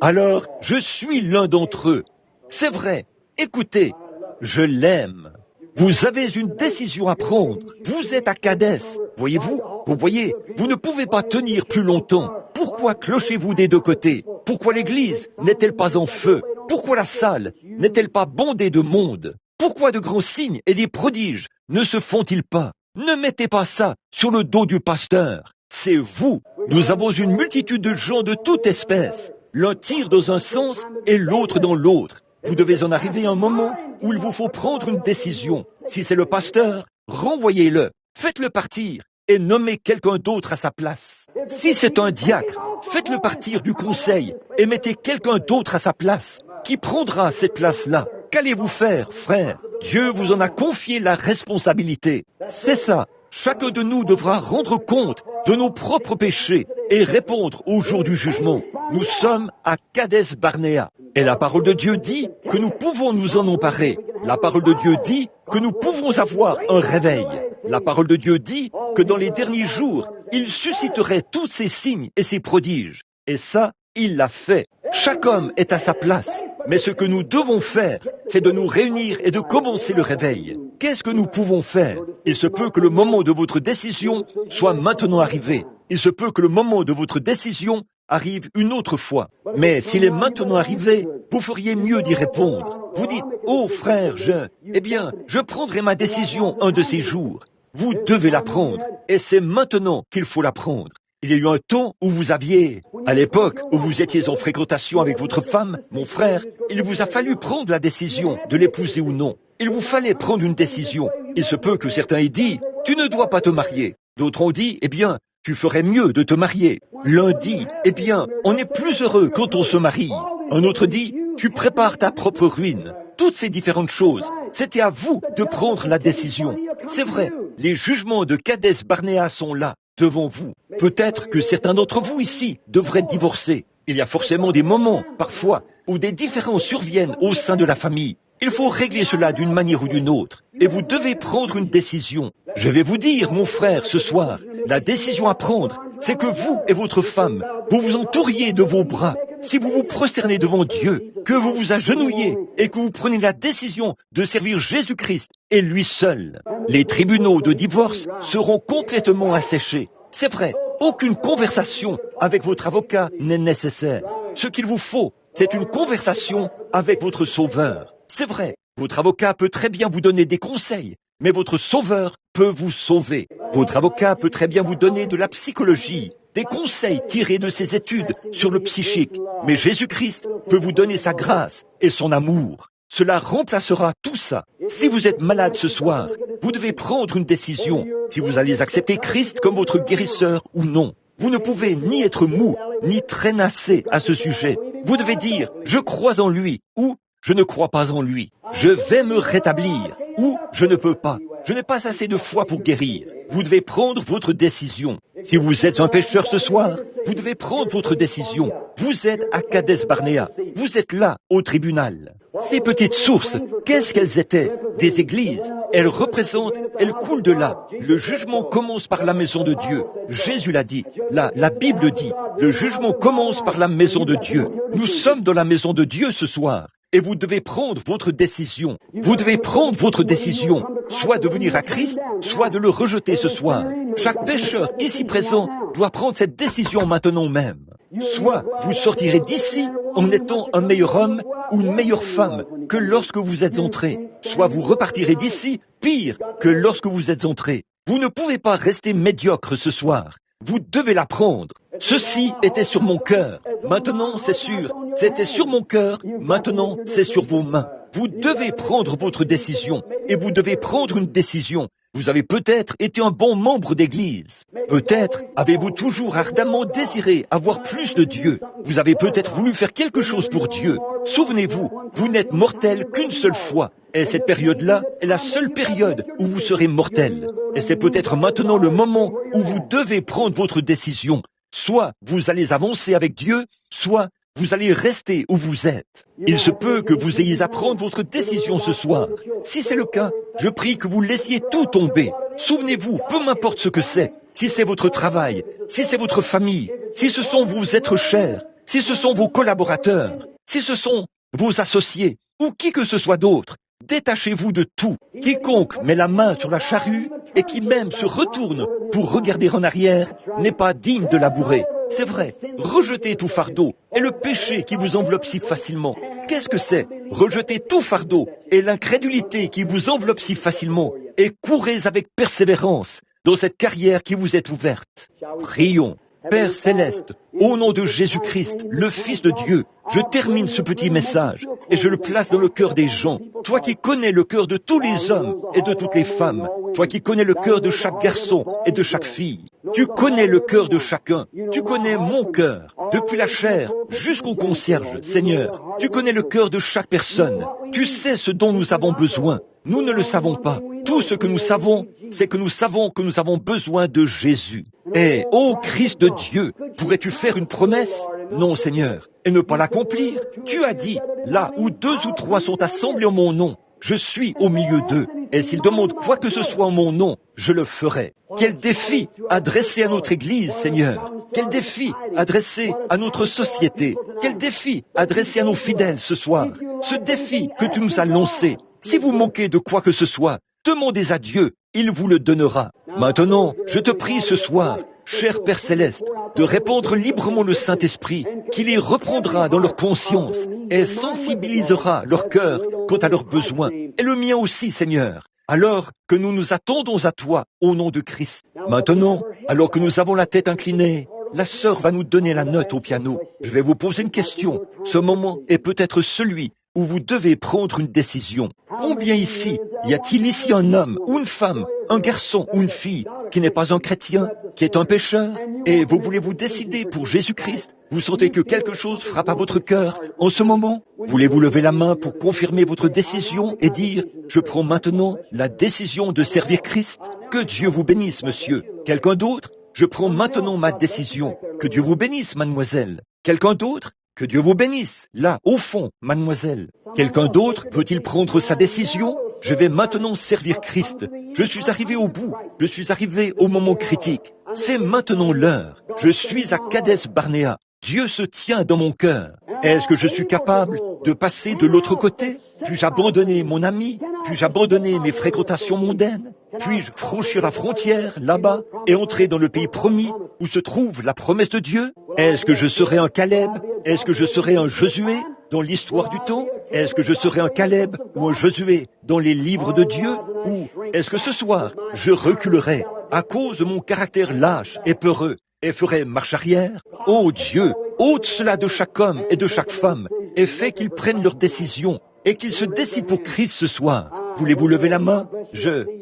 alors je suis l'un d'entre eux. C'est vrai. Écoutez, je l'aime. Vous avez une décision à prendre. Vous êtes à Kadès. Voyez-vous? Vous voyez, vous ne pouvez pas tenir plus longtemps. Pourquoi clochez-vous des deux côtés? Pourquoi l'église n'est-elle pas en feu? Pourquoi la salle n'est-elle pas bondée de monde? Pourquoi de grands signes et des prodiges ne se font-ils pas? Ne mettez pas ça sur le dos du pasteur. C'est vous. Nous avons une multitude de gens de toute espèce. L'un tire dans un sens et l'autre dans l'autre. Vous devez en arriver à un moment où il vous faut prendre une décision. Si c'est le pasteur, renvoyez-le, faites-le partir et nommez quelqu'un d'autre à sa place. Si c'est un diacre, faites-le partir du conseil et mettez quelqu'un d'autre à sa place. Qui prendra cette place-là? Qu'allez-vous faire, frère? Dieu vous en a confié la responsabilité. C'est ça. Chacun de nous devra rendre compte de nos propres péchés et répondre au jour du jugement. Nous sommes à Kadès Barnéa. Et la parole de Dieu dit que nous pouvons nous en emparer. La parole de Dieu dit que nous pouvons avoir un réveil. La parole de Dieu dit que dans les derniers jours, il susciterait tous ces signes et ces prodiges. Et ça, il l'a fait. Chaque homme est à sa place. Mais ce que nous devons faire, c'est de nous réunir et de commencer le réveil. Qu'est-ce que nous pouvons faire? Il se peut que le moment de votre décision soit maintenant arrivé. Il se peut que le moment de votre décision arrive une autre fois. Mais s'il est maintenant arrivé, vous feriez mieux d'y répondre. Vous dites, « Oh frère, je prendrai ma décision un de ces jours. » Vous devez la prendre. Et c'est maintenant qu'il faut la prendre. Il y a eu un temps où vous aviez, à l'époque où vous étiez en fréquentation avec votre femme, mon frère, il vous a fallu prendre la décision de l'épouser ou non. Il vous fallait prendre une décision. Il se peut que certains aient dit, tu ne dois pas te marier. D'autres ont dit, eh bien, tu ferais mieux de te marier. L'un dit, eh bien, on est plus heureux quand on se marie. Un autre dit, tu prépares ta propre ruine. Toutes ces différentes choses, c'était à vous de prendre la décision. C'est vrai, les jugements de Kadès Barnéa sont là, devant vous. Peut-être que certains d'entre vous ici devraient divorcer. Il y a forcément des moments, parfois, où des différends surviennent au sein de la famille. Il faut régler cela d'une manière ou d'une autre. Et vous devez prendre une décision. Je vais vous dire, mon frère, ce soir, la décision à prendre, c'est que vous et votre femme, vous vous entouriez de vos bras. Si vous vous prosternez devant Dieu, que vous vous agenouillez et que vous prenez la décision de servir Jésus-Christ et lui seul, les tribunaux de divorce seront complètement asséchés. C'est vrai, aucune conversation avec votre avocat n'est nécessaire. Ce qu'il vous faut, c'est une conversation avec votre Sauveur. C'est vrai, votre avocat peut très bien vous donner des conseils, mais votre Sauveur peut vous sauver. Votre avocat peut très bien vous donner de la psychologie, des conseils tirés de ses études sur le psychique. Mais Jésus-Christ peut vous donner sa grâce et son amour. Cela remplacera tout ça. Si vous êtes malade ce soir, vous devez prendre une décision. Si vous allez accepter Christ comme votre guérisseur ou non. Vous ne pouvez ni être mou, ni traînasser à ce sujet. Vous devez dire, je crois en lui, ou je ne crois pas en lui. Je vais me rétablir, ou je ne peux pas. Je n'ai pas assez de foi pour guérir. Vous devez prendre votre décision. Si vous êtes un pécheur ce soir, vous devez prendre votre décision. Vous êtes à Kadès Barnéa. Vous êtes là, au tribunal. Ces petites sources, qu'est-ce qu'elles étaient? Des églises. Elles représentent, elles coulent de là. Le jugement commence par la maison de Dieu. Jésus l'a dit. La Bible dit. Le jugement commence par la maison de Dieu. Nous sommes dans la maison de Dieu ce soir. Et vous devez prendre votre décision. Vous devez prendre votre décision, soit de venir à Christ, soit de le rejeter ce soir. Chaque pécheur ici présent doit prendre cette décision maintenant même. Soit vous sortirez d'ici en étant un meilleur homme ou une meilleure femme que lorsque vous êtes entré. Soit vous repartirez d'ici pire que lorsque vous êtes entré. Vous ne pouvez pas rester médiocre ce soir. Vous devez la prendre. Ceci était sur mon cœur. Maintenant, c'est sûr. C'était sur mon cœur. Maintenant, c'est sur vos mains. Vous devez prendre votre décision. Et vous devez prendre une décision. Vous avez peut-être été un bon membre d'église. Peut-être avez-vous toujours ardemment désiré avoir plus de Dieu. Vous avez peut-être voulu faire quelque chose pour Dieu. Souvenez-vous, vous n'êtes mortel qu'une seule fois. Et cette période-là est la seule période où vous serez mortel. Et c'est peut-être maintenant le moment où vous devez prendre votre décision. Soit vous allez avancer avec Dieu, soit vous allez rester où vous êtes. Il se peut que vous ayez à prendre votre décision ce soir. Si c'est le cas, je prie que vous laissiez tout tomber. Souvenez-vous, peu m'importe ce que c'est, si c'est votre travail, si c'est votre famille, si ce sont vos êtres chers, si ce sont vos collaborateurs, si ce sont vos associés, ou qui que ce soit d'autre, détachez-vous de tout. Quiconque met la main sur la charrue et qui même se retourne pour regarder en arrière n'est pas digne de labourer. C'est vrai, rejetez tout fardeau et le péché qui vous enveloppe si facilement. Qu'est-ce que c'est? Rejetez tout fardeau et l'incrédulité qui vous enveloppe si facilement et courez avec persévérance dans cette carrière qui vous est ouverte. Prions. Père Céleste, au nom de Jésus-Christ, le Fils de Dieu, je termine ce petit message et je le place dans le cœur des gens. Toi qui connais le cœur de tous les hommes et de toutes les femmes, toi qui connais le cœur de chaque garçon et de chaque fille, tu connais le cœur de chacun, tu connais mon cœur, depuis la chair jusqu'au concierge, Seigneur. Tu connais le cœur de chaque personne, tu sais ce dont nous avons besoin. Nous ne le savons pas. Tout ce que nous savons, c'est que nous savons que nous avons besoin de Jésus. Et, ô Christ de Dieu, pourrais-tu faire une promesse? Non, Seigneur, et ne pas l'accomplir. Tu as dit, là où 2 ou 3 sont assemblés en mon nom, je suis au milieu d'eux. Et s'ils demandent quoi que ce soit en mon nom, je le ferai. Quel défi adressé à notre Église, Seigneur. Quel défi adressé à notre société. Quel défi adressé à nos fidèles ce soir. Ce défi que tu nous as lancé. Si vous manquez de quoi que ce soit, demandez à Dieu, il vous le donnera. Maintenant, je te prie ce soir, cher Père Céleste, de répandre librement le Saint-Esprit, qui les reprendra dans leur conscience et sensibilisera leur cœur quant à leurs besoins, et le mien aussi, Seigneur, alors que nous nous attendons à toi au nom de Christ. Maintenant, alors que nous avons la tête inclinée, la sœur va nous donner la note au piano. Je vais vous poser une question. Ce moment est peut-être celui où vous devez prendre une décision. Combien ici, y a-t-il ici un homme ou une femme, un garçon ou une fille qui n'est pas un chrétien, qui est un pécheur, et vous voulez vous décider pour Jésus-Christ? Vous sentez que quelque chose frappe à votre cœur en ce moment? Voulez-vous lever la main pour confirmer votre décision et dire « Je prends maintenant la décision de servir Christ ». Que Dieu vous bénisse, monsieur. Quelqu'un d'autre? Je prends maintenant ma décision. Que Dieu vous bénisse, mademoiselle. Quelqu'un d'autre? Que Dieu vous bénisse, là, au fond, mademoiselle. Quelqu'un d'autre peut-il prendre sa décision? Je vais maintenant servir Christ. Je suis arrivé au bout. Je suis arrivé au moment critique. C'est maintenant l'heure. Je suis à Kadès Barnéa. Dieu se tient dans mon cœur. Est-ce que je suis capable de passer de l'autre côté? Puis-je abandonner mon ami? Puis-je abandonner mes fréquentations mondaines? Puis-je franchir la frontière, là-bas, et entrer dans le pays promis, où se trouve la promesse de Dieu? Est-ce que je serai un Caleb? Est-ce que je serai un Josué dans l'histoire du temps? Est-ce que je serai un Caleb ou un Josué dans les livres de Dieu? Ou est-ce que ce soir, je reculerai à cause de mon caractère lâche et peureux et ferai marche arrière? Ô Dieu, ôte cela de chaque homme et de chaque femme et fais qu'ils prennent leurs décisions et qu'ils se décident pour Christ ce soir. Voulez-vous lever la main?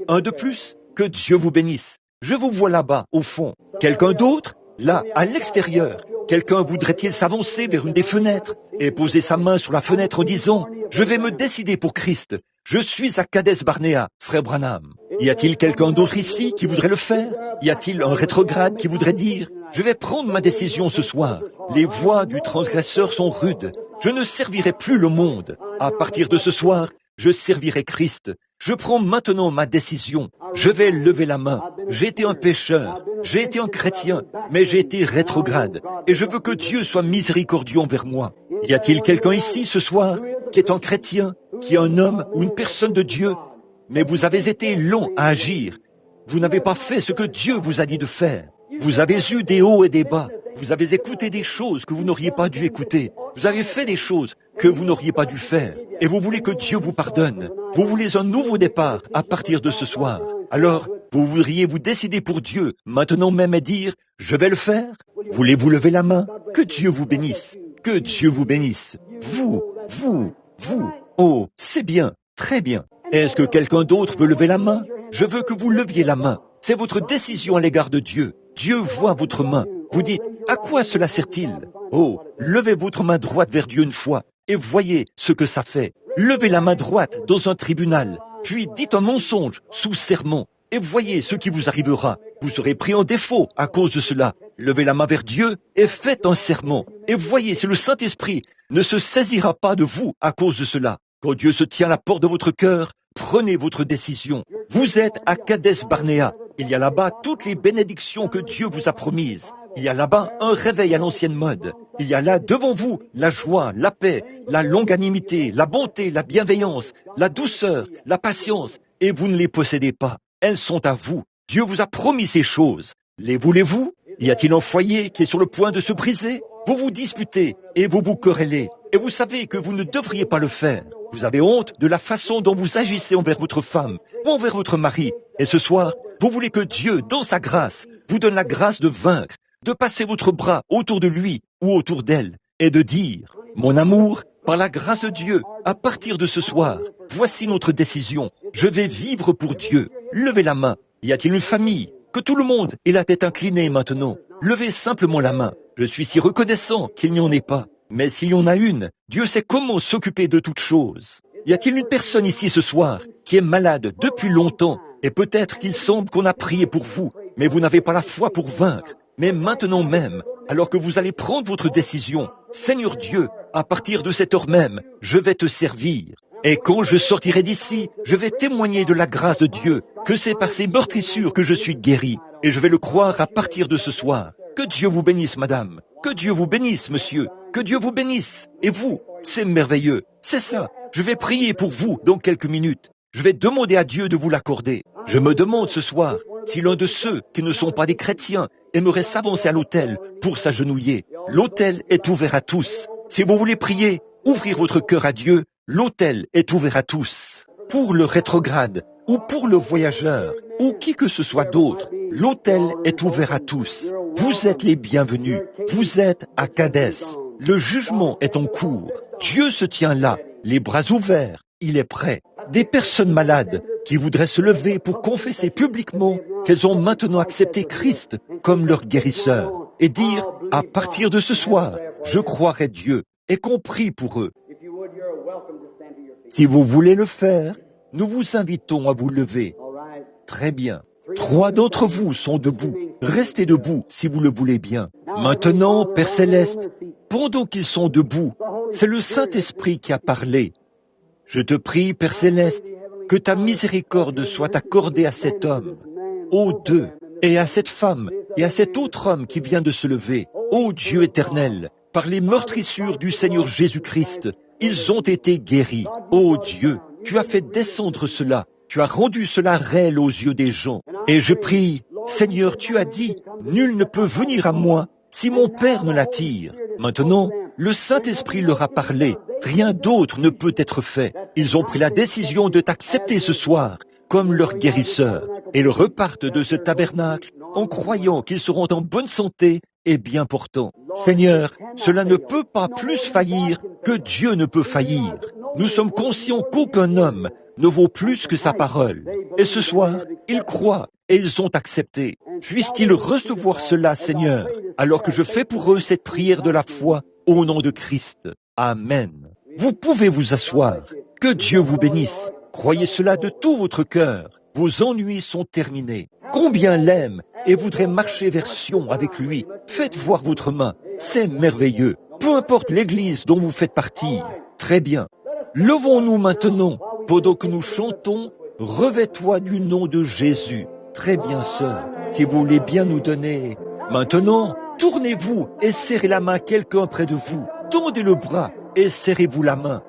Un de plus? Que Dieu vous bénisse. Je vous vois là-bas, au fond. Quelqu'un d'autre? Là, à l'extérieur. Quelqu'un voudrait-il s'avancer vers une des fenêtres et poser sa main sur la fenêtre en disant « Je vais me décider pour Christ. Je suis à Kadès Barnéa, frère Branham. » Y a-t-il quelqu'un d'autre ici qui voudrait le faire? Y a-t-il un rétrograde qui voudrait dire « Je vais prendre ma décision ce soir. Les voies du transgresseur sont rudes. Je ne servirai plus le monde. À partir de ce soir, je servirai Christ. Je prends maintenant ma décision. Je vais lever la main. J'ai été un pécheur. J'ai été un chrétien, mais j'ai été rétrograde. Et je veux que Dieu soit miséricordieux envers moi. Y a-t-il quelqu'un ici ce soir qui est un chrétien, qui est un homme ou une personne de Dieu, mais vous avez été long à agir. Vous n'avez pas fait ce que Dieu vous a dit de faire. Vous avez eu des hauts et des bas. Vous avez écouté des choses que vous n'auriez pas dû écouter. Vous avez fait des choses que vous n'auriez pas dû faire. Et vous voulez que Dieu vous pardonne. Vous voulez un nouveau départ à partir de ce soir. Alors, vous voudriez vous décider pour Dieu, maintenant même, et dire « Je vais le faire ». Voulez-vous lever la main? Que Dieu vous bénisse. Que Dieu vous bénisse. Vous. Oh, c'est bien, très bien. Est-ce que quelqu'un d'autre veut lever la main? Je veux que vous leviez la main. C'est votre décision à l'égard de Dieu. Dieu voit votre main. Vous dites, à quoi cela sert-il? Oh, levez votre main droite vers Dieu une fois et voyez ce que ça fait. Levez la main droite dans un tribunal, puis dites un mensonge sous serment et voyez ce qui vous arrivera. Vous serez pris en défaut à cause de cela. Levez la main vers Dieu et faites un serment et voyez si le Saint-Esprit ne se saisira pas de vous à cause de cela. Quand Dieu se tient à la porte de votre cœur, prenez votre décision. Vous êtes à Kadesh Barnéa. Il y a là-bas toutes les bénédictions que Dieu vous a promises. Il y a là-bas un réveil à l'ancienne mode. Il y a là devant vous la joie, la paix, la longanimité, la bonté, la bienveillance, la douceur, la patience. Et vous ne les possédez pas. Elles sont à vous. Dieu vous a promis ces choses. Les voulez-vous? Y a-t-il un foyer qui est sur le point de se briser? Vous vous disputez et vous vous querellez. Et vous savez que vous ne devriez pas le faire. Vous avez honte de la façon dont vous agissez envers votre femme ou envers votre mari. Et ce soir, vous voulez que Dieu, dans sa grâce, vous donne la grâce de vaincre, de passer votre bras autour de lui ou autour d'elle et de dire, mon amour, par la grâce de Dieu, à partir de ce soir, voici notre décision. Je vais vivre pour Dieu. Levez la main. Y a-t-il une famille? Que tout le monde ait la tête inclinée maintenant. Levez simplement la main. Je suis si reconnaissant qu'il n'y en ait pas. Mais s'il y en a une, Dieu sait comment s'occuper de toutes choses. Y a-t-il une personne ici ce soir qui est malade depuis longtemps? Et peut-être qu'il semble qu'on a prié pour vous, mais vous n'avez pas la foi pour vaincre. Mais maintenant même, alors que vous allez prendre votre décision, Seigneur Dieu, à partir de cette heure même, je vais te servir. Et quand je sortirai d'ici, je vais témoigner de la grâce de Dieu, que c'est par ces meurtrissures que je suis guéri. Et je vais le croire à partir de ce soir. Que Dieu vous bénisse, madame. Que Dieu vous bénisse, monsieur. Que Dieu vous bénisse. Et vous, c'est merveilleux. C'est ça. Je vais prier pour vous dans quelques minutes. Je vais demander à Dieu de vous l'accorder. Je me demande ce soir si l'un de ceux qui ne sont pas des chrétiens aimerait s'avancer à l'autel pour s'agenouiller. L'autel est ouvert à tous. Si vous voulez prier, ouvrir votre cœur à Dieu, l'autel est ouvert à tous. Pour le rétrograde, ou pour le voyageur, ou qui que ce soit d'autre, l'autel est ouvert à tous. Vous êtes les bienvenus. Vous êtes à Kadès. Le jugement est en cours. Dieu se tient là, les bras ouverts. Il est prêt. Des personnes malades qui voudraient se lever pour confesser publiquement qu'elles ont maintenant accepté Christ comme leur guérisseur et dire, à partir de ce soir, je croirai Dieu et qu'on prie pour eux. Si vous voulez le faire, nous vous invitons à vous lever. Très bien. 3 d'entre vous sont debout. Restez debout si vous le voulez bien. Maintenant, Père Céleste, pendant qu'ils sont debout, c'est le Saint-Esprit qui a parlé. Je te prie, Père Céleste, que ta miséricorde soit accordée à cet homme, aux deux, et à cette femme, et à cet autre homme qui vient de se lever. Ô Dieu éternel, par les meurtrissures du Seigneur Jésus-Christ, ils ont été guéris. Ô Dieu, tu as fait descendre cela, tu as rendu cela réel aux yeux des gens. Et je prie, Seigneur, tu as dit, nul ne peut venir à moi si mon Père ne l'attire. Maintenant, le Saint-Esprit leur a parlé. Rien d'autre ne peut être fait. Ils ont pris la décision de t'accepter ce soir comme leur guérisseur. Et ils repartent de ce tabernacle en croyant qu'ils seront en bonne santé et bien portants. Seigneur, cela ne peut pas plus faillir que Dieu ne peut faillir. Nous sommes conscients qu'aucun homme ne vaut plus que sa parole. Et ce soir, ils croient et ils ont accepté. Puissent-ils recevoir cela, Seigneur, alors que je fais pour eux cette prière de la foi au nom de Christ. Amen. Vous pouvez vous asseoir. Que Dieu vous bénisse. Croyez cela de tout votre cœur. Vos ennuis sont terminés. Combien l'aime et voudrait marcher vers Sion avec lui. Faites voir votre main. C'est merveilleux. Peu importe l'église dont vous faites partie. Très bien. Levons-nous maintenant pendant que nous chantons « Revêt-toi du nom de Jésus ». Très bien, sœur. Si vous voulez bien nous donner. Maintenant, tournez-vous et serrez la main à quelqu'un près de vous. Tendez le bras et serrez-vous la main.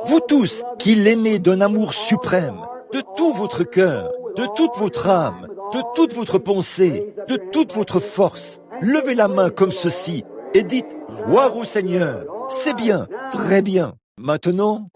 Vous tous qui l'aimez d'un amour suprême, de tout votre cœur, de toute votre âme, de toute votre pensée, de toute votre force, levez la main comme ceci et dites « Gloire au Seigneur ». C'est bien, très bien. Maintenant,